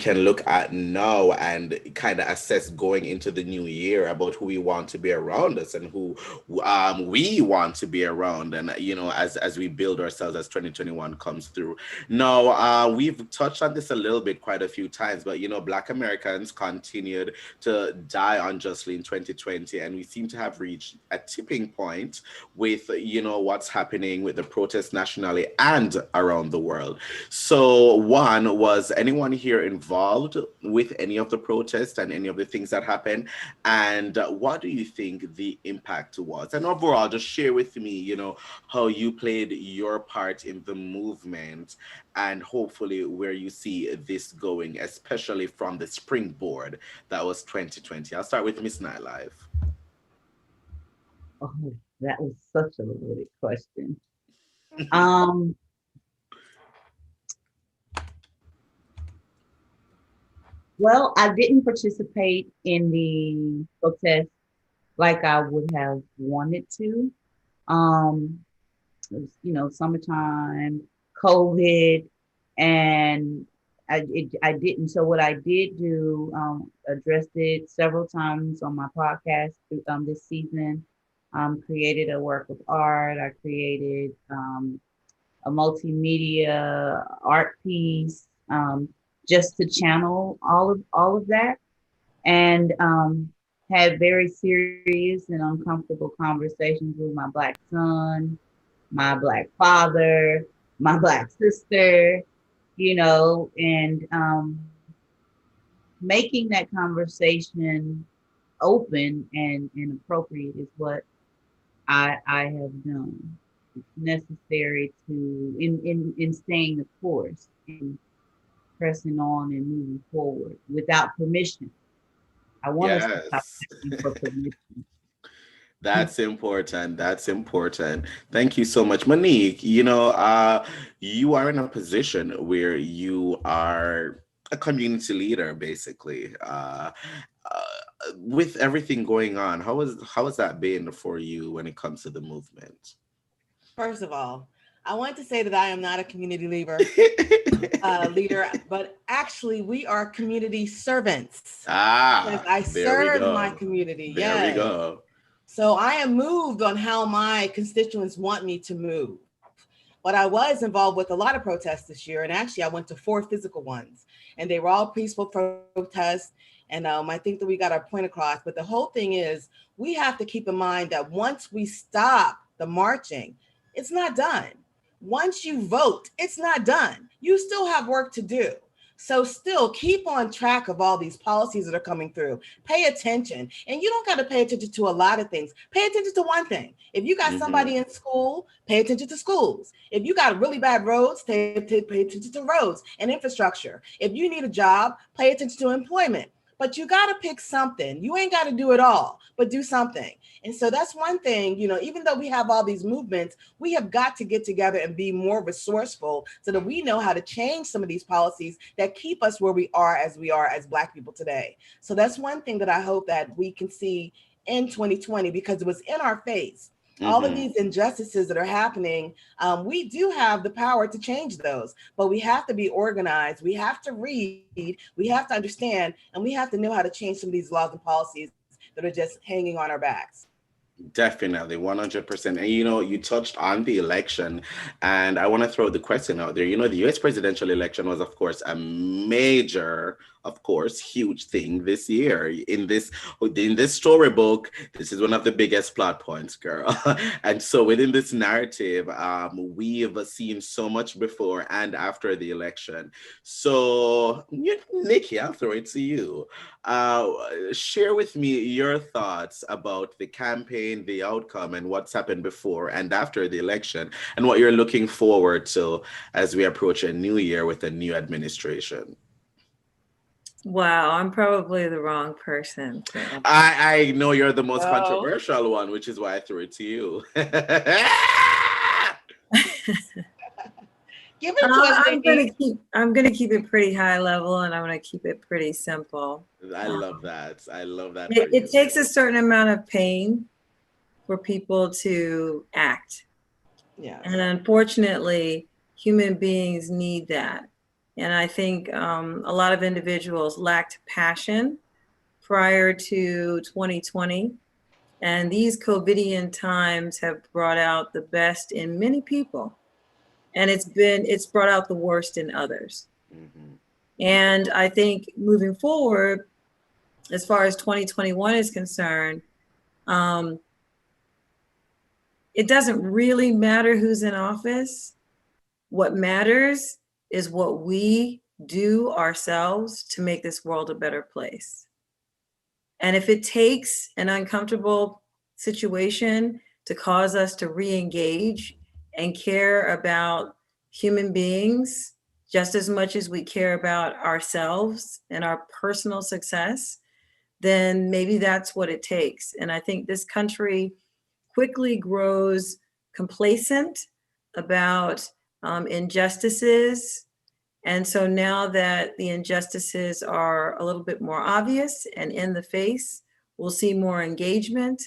can look at now and kind of assess going into the new year about who we want to be around us and who we want to be around. And you know, as we build ourselves as 2021 comes through. Now, we've touched on this a little bit quite a few times, but you know, Black Americans continued to die unjustly in 2020, and we seem to have reached a tipping point with you know what's happening with the protests nationally and around the world. So one, was anyone here involved with any of the protests and any of the things that happened? And what do you think the impact was? And overall, just share with me, you know, how you played your part in the movement and hopefully where you see this going, especially from the springboard that was 2020. I'll start with MsNightLyfe. Oh, that was such a loaded question. Well, I didn't participate in the protest like I would have wanted to. It was, you know, summertime, COVID, and I didn't. So what I did do, addressed it several times on my podcast this season. Created a work of art. I created a multimedia art piece just to channel all of that, and had very serious and uncomfortable conversations with my Black son, my Black father, my Black sister, you know, and making that conversation open and appropriate is what I have done. It's necessary to in staying the course and pressing on and moving forward without permission. I want us to stop asking for permission. That's important. That's important. Thank you so much, Monique. You know, you are in a position where you are a community leader, basically. With everything going on, how has that been for you when it comes to the movement? First of all, I want to say that I am not a community leader, but actually we are community servants. Because I serve my community. There we go. So I am moved on how my constituents want me to move. But I was involved with a lot of protests this year. And actually, I went to 4 physical ones. And they were all peaceful protests. And I think that we got our point across. But the whole thing is, we have to keep in mind that once we stop the marching, it's not done. Once you vote, it's not done. You still have work to do. So still keep on track of all these policies that are coming through. Pay attention. And you don't got to pay attention to a lot of things. Pay attention to one thing. If you got somebody in school, pay attention to schools. If you got really bad roads, pay attention to roads and infrastructure. If you need a job, pay attention to employment. But you got to pick something. You ain't got to do it all, but do something. And so that's one thing, you know, even though we have all these movements, we have got to get together and be more resourceful so that we know how to change some of these policies that keep us where we are as Black people today. So that's one thing that I hope that we can see in 2020, because it was in our face. All of these injustices that are happening, we do have the power to change those, but we have to be organized. We have to read, we have to understand, and we have to know how to change some of these laws and policies that are just hanging on our backs. Definitely, 100%. And you know, you touched on the election, and I want to throw the question out there. You know, the US presidential election was, of course, a major, of course, huge thing this year. In this storybook, this is one of the biggest plot points, girl. And so within this narrative, we have seen so much before and after the election. So, Niqui, I'll throw it to you. Share with me your thoughts about the campaign, the outcome, and what's happened before and after the election, and what you're looking forward to as we approach a new year with a new administration. Wow, I'm probably the wrong person. I know you're the most controversial one, which is why I threw it to you. Give it to us, I'm gonna keep it pretty high level, and I'm gonna keep it pretty simple. I love that. I love that. It takes a certain amount of pain for people to act. Yeah. And unfortunately, human beings need that. And I think a lot of individuals lacked passion prior to 2020. And these COVIDian times have brought out the best in many people. And it's brought out the worst in others. And I think moving forward, as far as 2021 is concerned, it doesn't really matter who's in office. What matters is what we do ourselves to make this world a better place. And if it takes an uncomfortable situation to cause us to re-engage and care about human beings just as much as we care about ourselves and our personal success, then maybe that's what it takes. And I think this country quickly grows complacent about injustices. And so now that the injustices are a little bit more obvious and in the face, we'll see more engagement,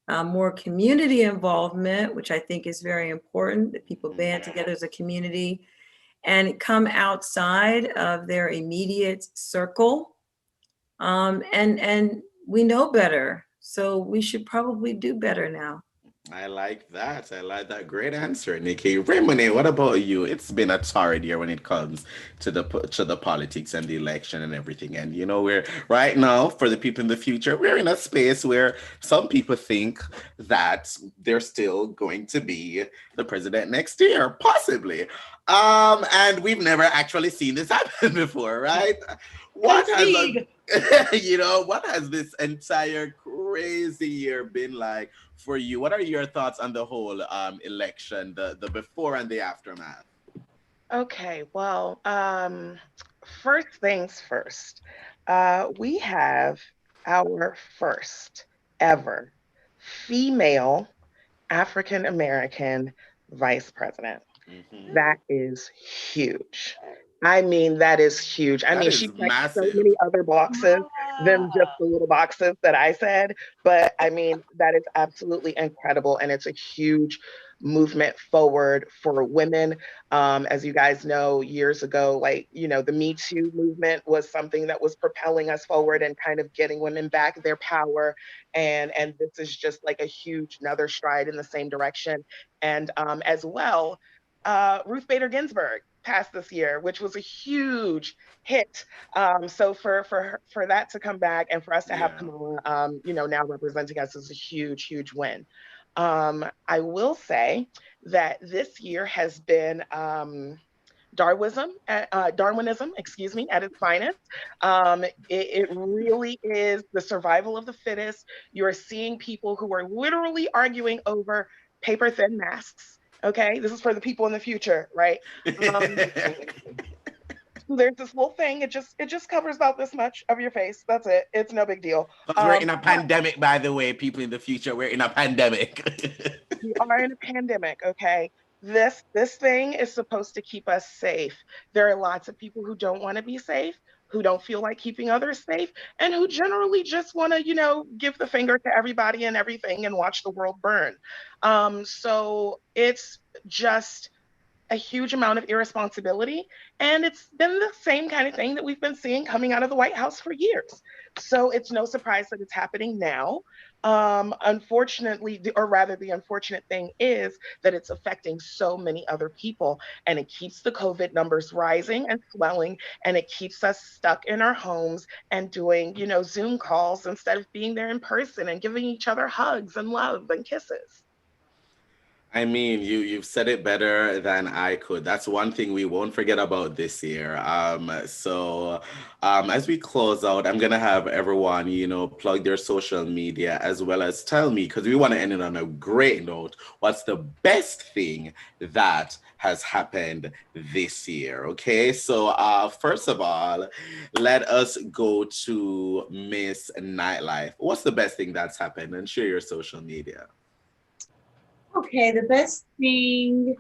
more community involvement, which I think is very important, that people band together as a community and come outside of their immediate circle. And we know better, so we should probably do better now. I like that. I like that. Great answer, Niqui. RaeMonet, what about you? It's been a torrid year when it comes to the politics and the election and everything. And you know, we're right now, for the people in the future, we're in a space where some people think that they're still going to be the president next year, possibly. And we've never actually seen this happen before, right? What has this entire crazy year been like for you? What are your thoughts on the whole election, the before and the aftermath? Okay, well, first things first. We have our first ever female African American vice president. That is huge. I mean, that is huge. I mean, she checked so many other boxes than just the little boxes that I said. But I mean, that is absolutely incredible. And it's a huge movement forward for women. As you guys know, years ago, like, you know, the Me Too movement was something that was propelling us forward and kind of getting women back their power. And this is just like a huge another stride in the same direction. And as well, Ruth Bader Ginsburg passed this year, which was a huge hit. So for that to come back and for us to have Kamala, now representing us is a huge, huge win. I will say that this year has been Darwinism, at its finest. It really is the survival of the fittest. You're seeing people who are literally arguing over paper thin masks. Okay, this is for the people in the future, right? There's this little thing. It just covers about this much of your face. That's it. It's no big deal. Because we're in a pandemic, by the way, people in the future. We're in a pandemic. We are in a pandemic, okay? This thing is supposed to keep us safe. There are lots of people who don't want to be safe, who don't feel like keeping others safe, and who generally just want to, give the finger to everybody and everything and watch the world burn. So it's just a huge amount of irresponsibility. And it's been the same kind of thing that we've been seeing coming out of the White House for years. So it's no surprise that it's happening now. Unfortunately, or rather the unfortunate thing is that it's affecting so many other people, and it keeps the COVID numbers rising and swelling, and it keeps us stuck in our homes and doing, Zoom calls instead of being there in person and giving each other hugs and love and kisses. I mean, you've said it better than I could. That's one thing we won't forget about this year. As we close out, I'm gonna have everyone, plug their social media as well as tell me, because we want to end it on a great note. What's the best thing that has happened this year? Okay, so first of all, let us go to MsNightLyfe. What's the best thing that's happened? And share your social media. Okay, the best thing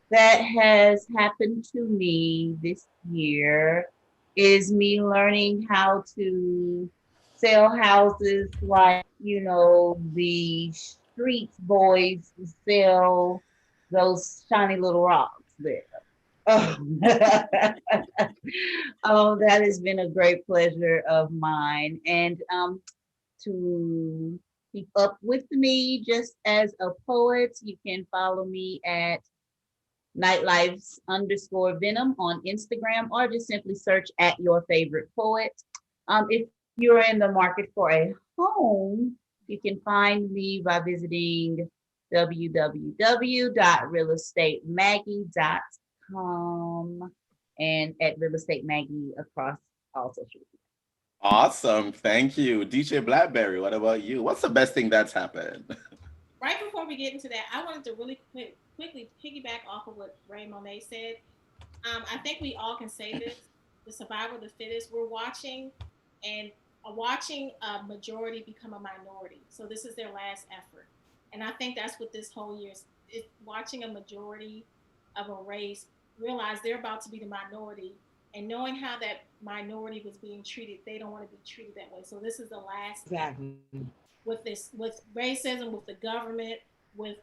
that has happened to me this year is me learning how to sell houses like, the street boys sell those shiny little rocks there. That has been a great pleasure of mine. And to keep up with me just as a poet, you can follow me at @NightLyfe_Venom on Instagram, or just simply search at your favorite poet. If you're in the market for a home, you can find me by visiting www.realestatemagie.com and at Real Estate Maggie across all social media. Awesome. Thank you. DJ Blakberri, what about you? What's the best thing that's happened? Right before we get into that, I wanted to really quickly piggyback off of what PoetRaeMonet said. I think we all can say this, the survival of the fittest. We're watching a majority become a minority. So this is their last effort. And I think that's what this whole year is watching a majority of a race realize they're about to be the minority, and knowing how that minority was being treated, they don't want to be treated that way. So this is the last exactly with racism, with the government, with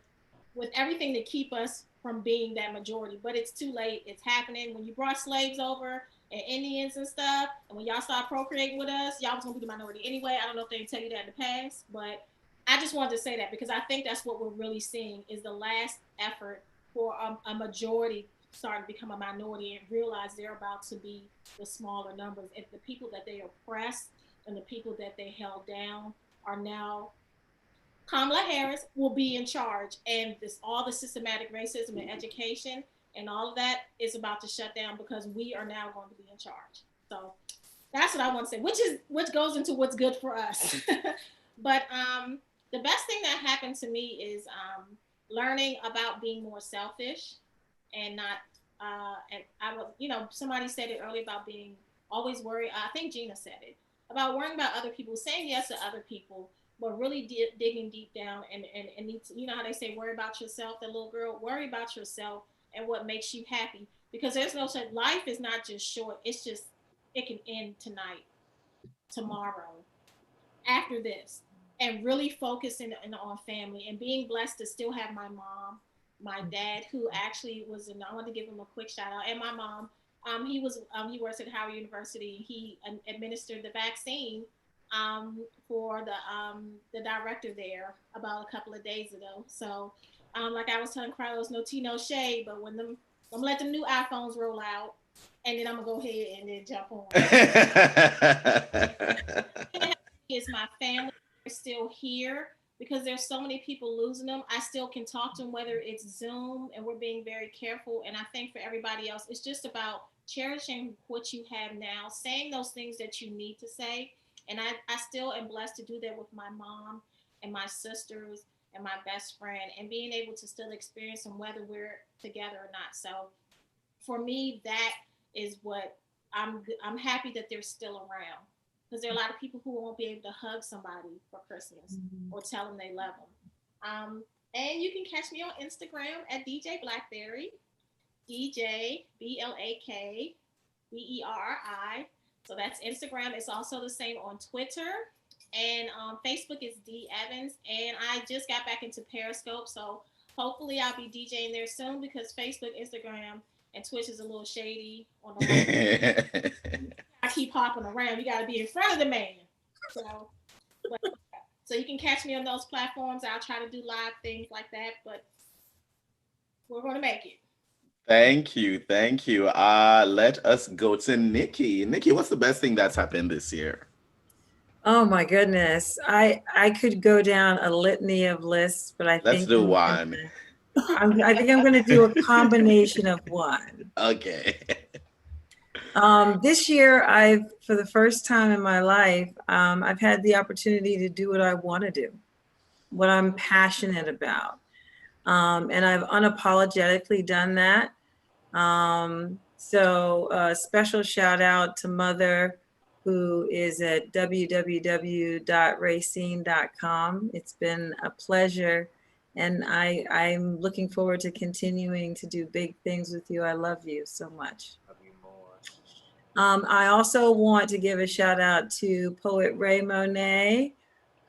everything to keep us from being that majority. But it's too late. It's happening. When you brought slaves over and Indians and stuff, and when y'all start procreating with us, y'all was gonna be the minority anyway. I don't know if they tell you that in the past, but I just wanted to say that because I think that's what we're really seeing is the last effort for a majority starting to become a minority and realize they're about to be the smaller numbers. If the people that they oppressed and the people that they held down are now, Kamala Harris will be in charge, and all the systematic racism and education and all of that is about to shut down because we are now going to be in charge. So that's what I want to say, which goes into what's good for us. But the best thing that happened to me is learning about being more selfish and not, and I was, somebody said it earlier about being always worried. I think Gina said it about worrying about other people, saying yes to other people, but really digging deep down and need to, how they say, worry about yourself, that little girl, worry about yourself and what makes you happy. Because there's no such, life is not just short. It's just, it can end tonight, tomorrow, after this. And really focusing on family and being blessed to still have my mom, my dad, who actually was, and I want to give him a quick shout out, and my mom, he works at Howard University. He administered the vaccine for the director there about a couple of days ago. So Like I was telling Krylios, no tea, no shade, but when I'm gonna let the new iPhones roll out, and then I'm gonna go ahead and then jump on. Is my family still here? Because there's so many people losing them. I still can talk to them, whether it's Zoom, and we're being very careful. And I think for everybody else, it's just about cherishing what you have now, saying those things that you need to say. And I still am blessed to do that with my mom and my sisters and my best friend, and being able to still experience them whether we're together or not. So for me, that is what I'm happy that they're still around, because there are a lot of people who won't be able to hug somebody for Christmas or tell them they love them. And you can catch me on Instagram at DJ Blakberri, DJ BLAKBERRI. So that's Instagram. It's also the same on Twitter, and Facebook is D Evans. And I just got back into Periscope, so hopefully I'll be DJing there soon, because Facebook, Instagram, and Twitch is a little shady on the I keep hopping around. You got to be in front of the man. So you can catch me on those platforms. I'll try to do live things like that, but we're going to make it. Thank you. Let us go to Niqui. Niqui, what's the best thing that's happened this year? Oh my goodness. I could go down a litany of lists, but Let's do one. I think I'm going to do a combination of one. Okay. This year, for the first time in my life, I've had the opportunity to do what I want to do, what I'm passionate about. And I've unapologetically done that. So a special shout out to Mother, who is at www.rayceen.com. It's been a pleasure. And I'm looking forward to continuing to do big things with you. I love you so much. Love you more. I also want to give a shout out to PoetRaeMonet,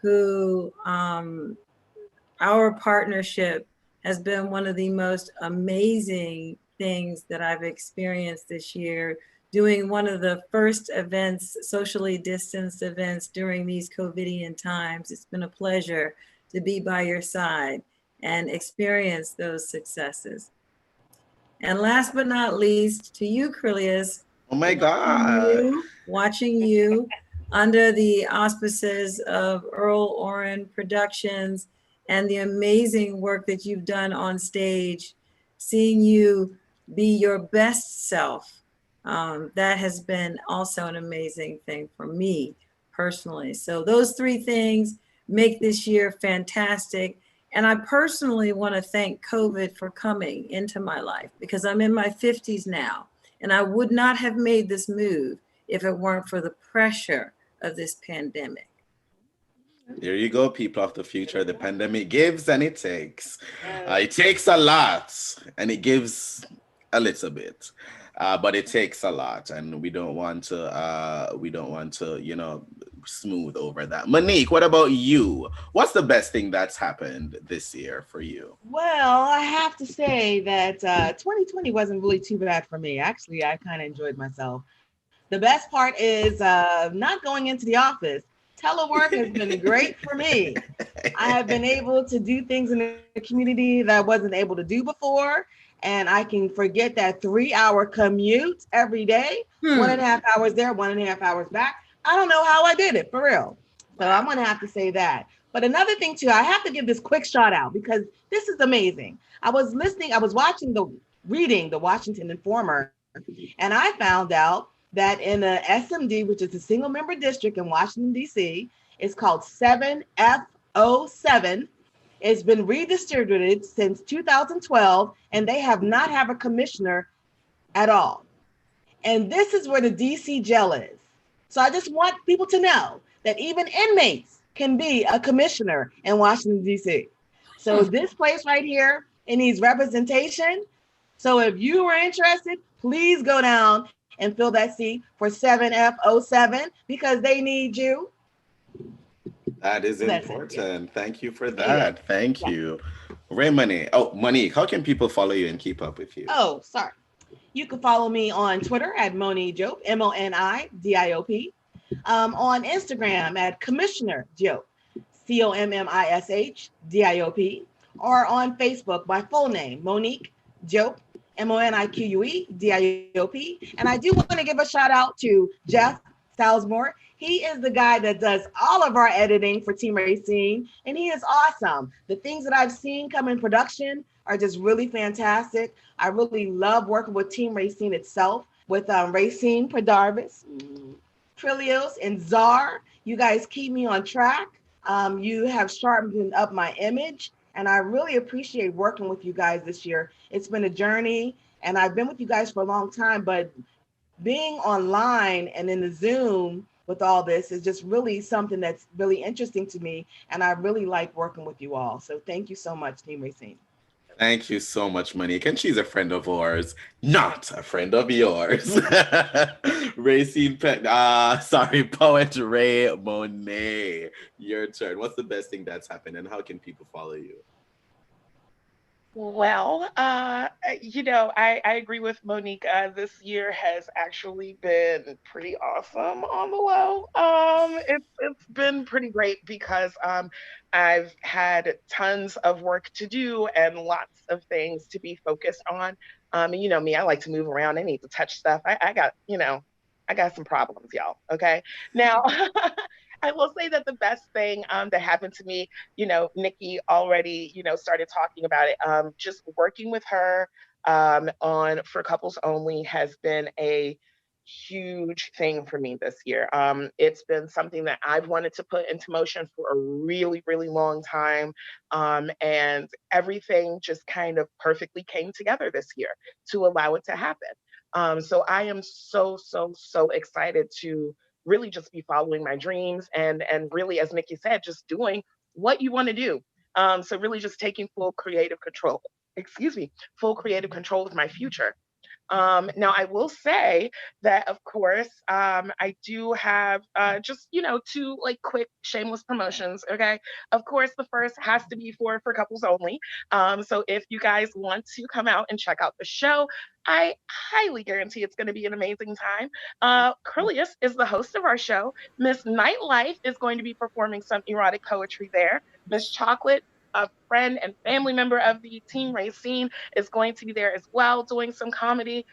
who our partnership has been one of the most amazing things that I've experienced this year, doing one of the first events, socially distanced events during these COVIDian times. It's been a pleasure to be by your side and experience those successes. And last but not least, to you, Krylios. Oh my God. Watching you under the auspices of Earl Oren Productions and the amazing work that you've done on stage, seeing you be your best self, that has been also an amazing thing for me personally. So those three things make this year fantastic. And I personally want to thank COVID for coming into my life, because I'm in my 50s now, and I would not have made this move if it weren't for the pressure of this pandemic. There you go, people of the future. The pandemic gives and it takes. It takes a lot and it gives a little bit, but it takes a lot, and we don't want to, you know, smooth over that. Monique, what about you? What's the best thing that's happened this year for you? Well, I have to say that 2020 wasn't really too bad for me. Actually, I kind of enjoyed myself. The best part is not going into the office. Telework has been great for me. I have been able to do things in the community that I wasn't able to do before. And I can forget that 3-hour commute every day, 1.5 hours there, 1.5 hours back. I don't know how I did it, for real. So I'm going to have to say that. But another thing too, I have to give this quick shout out, because this is amazing. I was reading the Washington Informer, and I found out that in a SMD, which is a single member district in Washington, D.C., it's called 7F07. It's been redistributed since 2012, and they have not had a commissioner at all. And this is where the DC jail is. So I just want people to know that even inmates can be a commissioner in Washington, D.C. So this place right here, it needs representation. So if you are interested, please go down and fill that seat for 7F07, because they need you. That is important. Thank you for that. Thank you. RaeMonet. Oh, Monique, how can people follow you and keep up with you? Oh, sorry. You can follow me on Twitter at Monique Diop, MoniDiop. On Instagram at Commissioner Diop, COMMISHDIOP. or on Facebook, my full name, Monique Diop, MoniqueDiop. And I do want to give a shout out to Jeff Salzmore. He is the guy that does all of our editing for Team Rayceen, and he is awesome. The things that I've seen come in production are just really fantastic. I really love working with Team Rayceen itself, with Rayceen Pendarvis, Krylios, and Czar. You guys keep me on track. You have sharpened up my image, and I really appreciate working with you guys this year. It's been a journey, and I've been with you guys for a long time, but being online and in the Zoom with all this is just really something that's really interesting to me, and I really like working with you all. So thank you so much, Team Rayceen. Thank you so much, Monique. And she's a friend of ours, not a friend of yours. PoetRaeMonet. Your turn. What's the best thing that's happened, and how can people follow you? Well, I agree with Monique. This year has actually been pretty awesome on the low. It's been pretty great because I've had tons of work to do and lots of things to be focused on. And you know me, I like to move around. I need to touch stuff. I got some problems, y'all. Okay. Now, I will say that the best thing that happened to me, Niqui already, started talking about it. Just working with her on For Couples Only has been a huge thing for me this year. It's been something that I've wanted to put into motion for a really, really long time. And everything just kind of perfectly came together this year to allow it to happen. So I am so, so, so excited to really just be following my dreams and really, as Niqui said, just doing what you want to do. So really just taking full creative control of my future. Now, I will say that, of course, I do have just, two like quick shameless promotions. Okay. Of course, the first has to be for Couples Only. So if you guys want to come out and check out the show, I highly guarantee it's going to be an amazing time. Krylios is the host of our show. MsNightLyfe is going to be performing some erotic poetry there. Miss Chocolate, a friend and family member of the Team Rayceen, is going to be there as well, doing some comedy.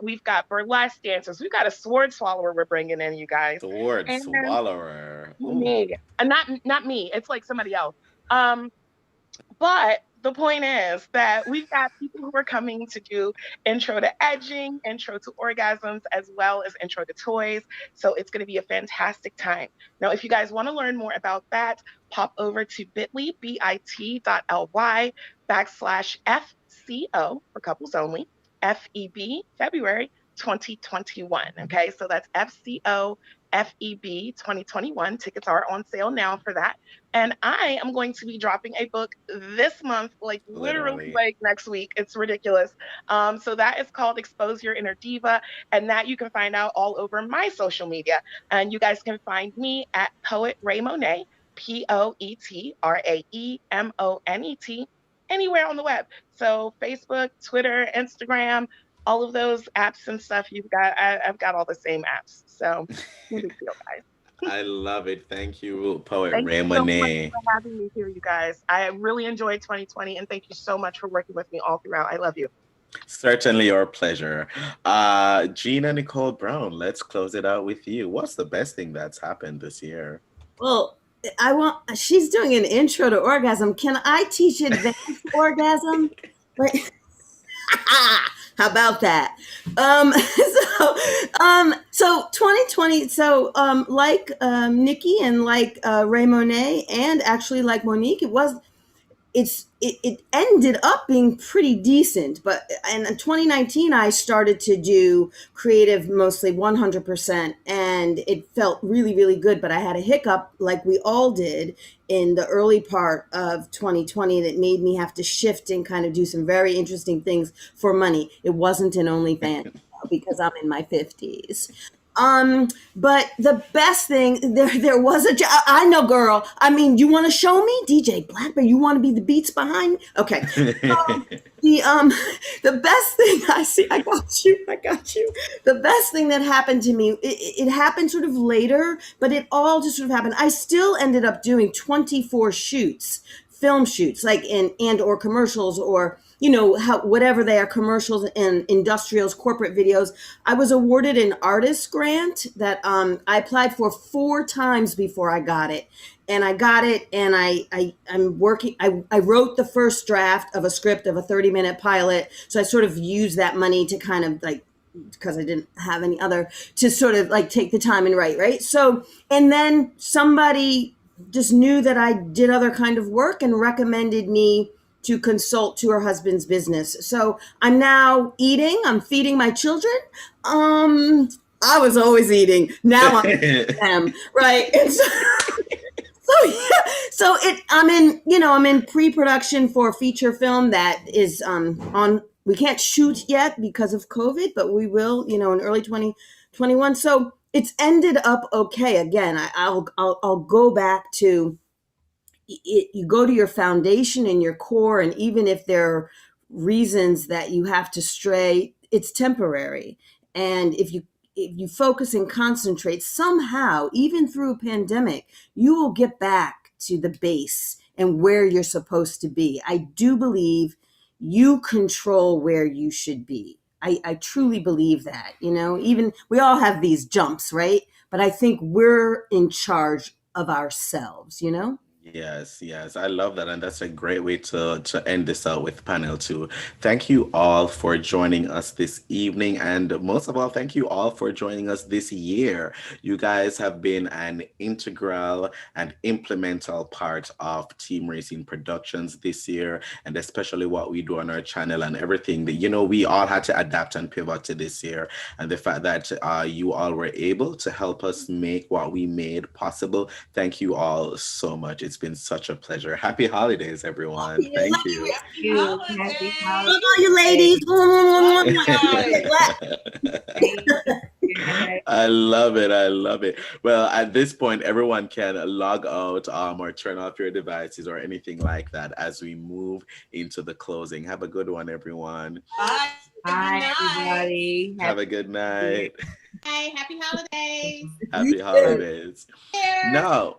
We've got burlesque dancers. We've got a sword swallower we're bringing in, you guys. Sword swallower. Me. Not me. It's like somebody else. But the point is that we've got people who are coming to do intro to edging, intro to orgasms, as well as intro to toys. So it's going to be a fantastic time. Now, if you guys want to learn more about that, pop over to bit.ly/FCO for Couples Only, FEB, February 2021. Okay, so that's FCO FEB 2021. Tickets are on sale now for that. And I am going to be dropping a book this month, like literally like next week. It's ridiculous. So that is called Expose Your Inner Diva. And that you can find out all over my social media. And you guys can find me at PoetRaeMonet, PoetRaeMonet, anywhere on the web. So Facebook, Twitter, Instagram, all of those apps and stuff I've got all the same apps. So no big deal, guys. I love it. Thank you, Poet Thank Ray you so Monet. much for having me here, you guys. I really enjoyed 2020, and thank you so much for working with me all throughout. I love you. Certainly your pleasure. Gina Nicole Brown, let's close it out with you. What's the best thing that's happened this year? Well, she's doing an intro to orgasm. Can I teach advanced orgasm? Like, how about that? So 2020. So like Niqui and like Ray Monet, and actually like Monique, it ended up being pretty decent. But in 2019, I started to do creative mostly 100%, and it felt really, really good. But I had a hiccup, like we all did, in the early part of 2020 that made me have to shift and kind of do some very interesting things for money. It wasn't an OnlyFans because I'm in my 50s. But the best thing, there was I know, girl. I mean, you want to show me? DJ Blakberri, you want to be the beats behind me? Okay. The best thing I got you. The best thing that happened to me, it happened sort of later, but it all just sort of happened. I still ended up doing 24 shoots film shoots, like and or commercials, or whatever they are, commercials and industrials, corporate videos. I was awarded an artist grant that I applied for 4 times before I got it. And I got it, and I'm working. I wrote the first draft of a script of a 30-minute pilot. So I sort of used that money to kind of like, because I didn't have any other, to sort of like take the time and write, right? So, and then somebody just knew that I did other kind of work and recommended me to consult to her husband's business. So I'm now eating, I'm feeding my children. I was always eating. Now I'm feeding them, right? And so I'm in pre-production for a feature film that is on. We can't shoot yet because of COVID, but we will, in early 2021. So it's ended up okay. Again, I'll go back to it. You go to your foundation and your core, and even if there are reasons that you have to stray, it's temporary. And if you focus and concentrate, somehow, even through a pandemic, you will get back to the base and where you're supposed to be. I do believe you control where you should be. I truly believe that, even we all have these jumps, right? But I think we're in charge of ourselves, Yes, I love that, and that's a great way to end this out with panel 2. Thank you all for joining us this evening, and most of all, thank you all for joining us this year. You guys have been an integral and implemental part of Team Rayceen Productions this year, and especially what we do on our channel and everything that we all had to adapt and pivot to this year, and the fact that you all were able to help us make what we made possible. Thank you all so much. It's been such a pleasure. Happy holidays, everyone. Thank you. Happy holidays. Love you, ladies. I love it. I love it. Well, at this point, everyone can log out or turn off your devices or anything like that as we move into the closing. Have a good one, everyone. Bye. Bye, everybody. Have a good night. Bye. Happy holidays. Happy holidays. Now,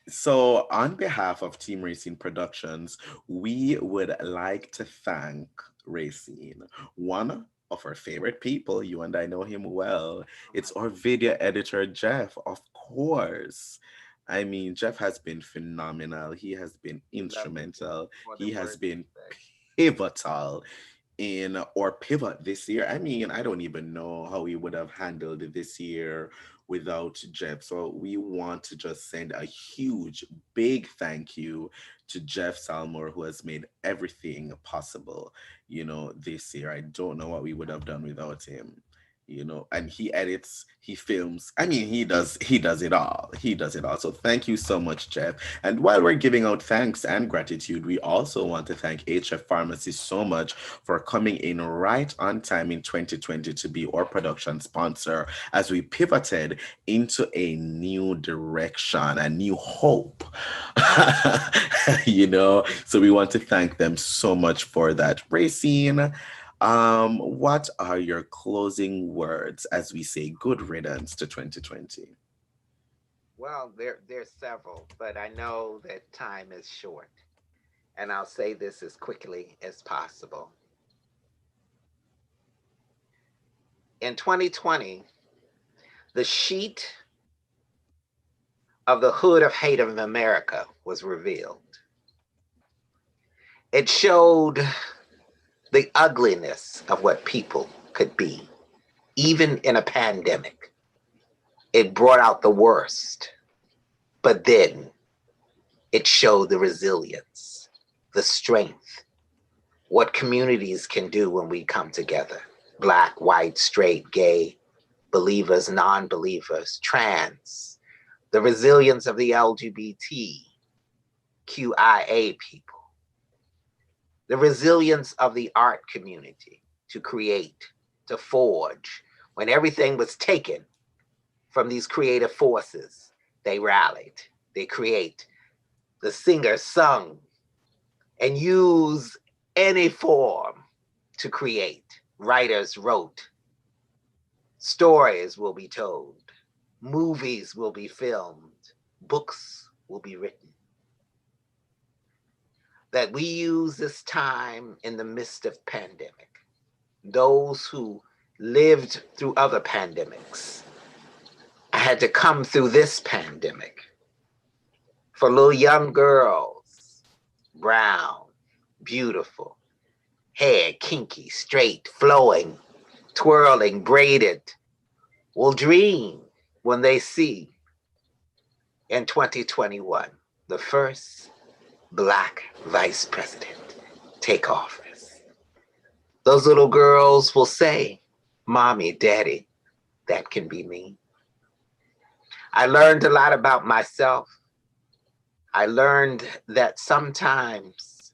so on behalf of Team Rayceen Productions, we would like to thank Rayceen, one of our favorite people. You and I know him well. It's our video editor, Jeff, of course. I mean, Jeff has been phenomenal. He has been instrumental. He has been pivotal in our pivot this year. I mean, I don't even know how we would have handled this year without Jeff. So we want to just send a huge, big thank you to Jeff Salmore, who has made everything possible, this year. I don't know what we would have done without him. And he edits, he films. I mean, he does it all. He does it all. So thank you so much, Jeff. And while we're giving out thanks and gratitude, we also want to thank HF Pharmacy so much for coming in right on time in 2020 to be our production sponsor as we pivoted into a new direction, a new hope. So we want to thank them so much for that. Rayceen, what are your closing words as we say good riddance to 2020? Well, there's several, but I know that time is short, and I'll say this as quickly as possible. In 2020, the sheet of the hood of hate of America was revealed. It showed the ugliness of what people could be, even in a pandemic. It brought out the worst, but then it showed the resilience, the strength, what communities can do when we come together. Black, white, straight, gay, believers, non-believers, trans, the resilience of the LGBTQIA people, the resilience of the art community to create, to forge. When everything was taken from these creative forces, they rallied, they create. The singers sung and used any form to create. Writers wrote. Stories will be told. Movies will be filmed. Books will be written. that we use this time in the midst of pandemic. Those who lived through other pandemics had to come through this pandemic. For little young girls, brown, beautiful, hair kinky, straight, flowing, twirling, braided, will dream when they see in 2021 the first Black vice president take office. Those little girls will say, Mommy, Daddy, that can be me. I learned a lot about myself. I learned that sometimes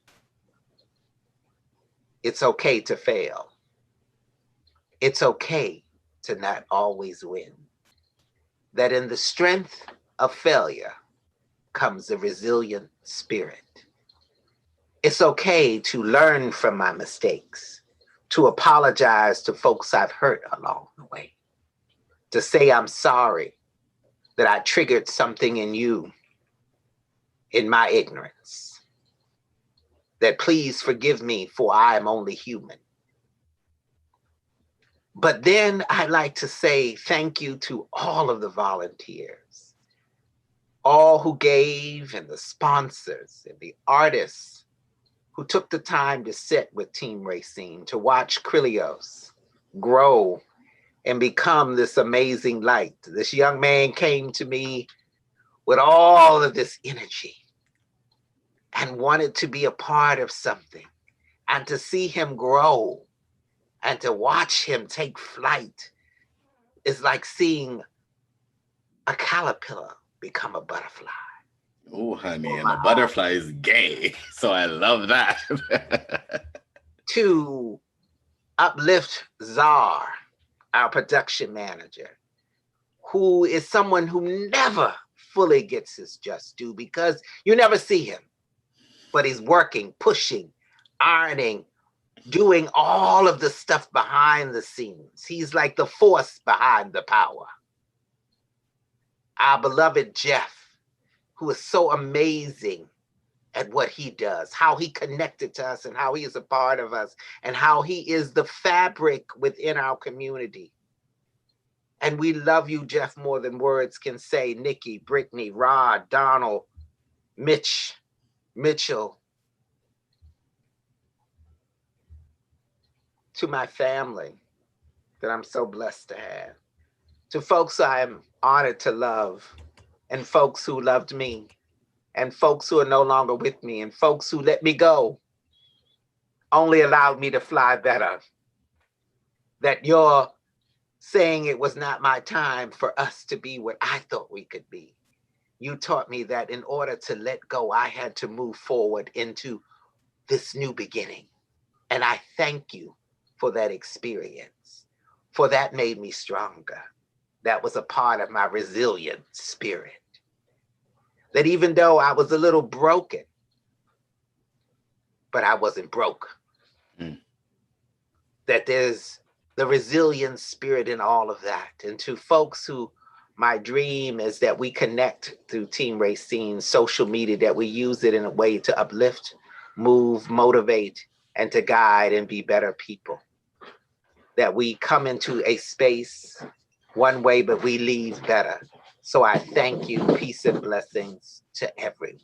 it's okay to fail. It's okay to not always win. That in the strength of failure comes a resilient spirit. It's okay to learn from my mistakes, to apologize to folks I've hurt along the way, to say I'm sorry that I triggered something in you in my ignorance, that please forgive me for I am only human. But then I like to say thank you to all of the volunteers, all who gave, and the sponsors and the artists who took the time to sit with Team Rayceen, to watch Krylios grow and become this amazing light. This young man came to me with all of this energy and wanted to be a part of something, and to see him grow and to watch him take flight is like seeing a caterpillar become a butterfly. Oh, honey, and a butterfly is gay, so I love that. To uplift Czar, our production manager, who is someone who never fully gets his just due because you never see him, but he's working, pushing, ironing, doing all of the stuff behind the scenes. He's like the force behind the power. Our beloved Jeff, who is so amazing at what he does, how he connected to us and how he is a part of us and how he is the fabric within our community. And we love you, Jeff, more than words can say. Niqui, Brittany, Rod, Donald, Mitch, Mitchell. To my family that I'm so blessed to have. To folks I'm honored to love, and folks who loved me, and folks who are no longer with me, and folks who let me go, only allowed me to fly better. That you're saying it was not my time for us to be what I thought we could be. You taught me that in order to let go, I had to move forward into this new beginning. And I thank you for that experience, for that made me stronger. That was a part of my resilient spirit. That even though I was a little broken, but I wasn't broke. That there's the resilient spirit in all of that. And to folks who, my dream is that we connect through Team Rayceen, social media, that we use it in a way to uplift, move, motivate, and to guide and be better people. That we come into a space one way, but we leave better. So I thank you. Peace and blessings to everyone.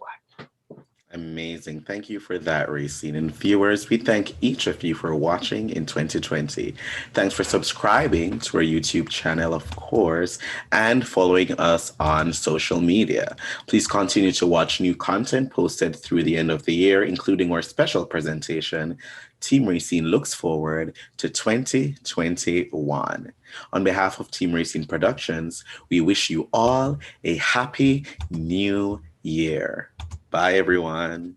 Amazing. Thank you for that, Rayceen. And viewers, we thank each of you for watching in 2020. Thanks for subscribing to our YouTube channel, of course, and following us on social media. Please continue to watch new content posted through the end of the year, including our special presentation, Team Rayceen Looks Forward to 2021. On behalf of Team Rayceen Productions, we wish you all a happy new year. Bye, everyone.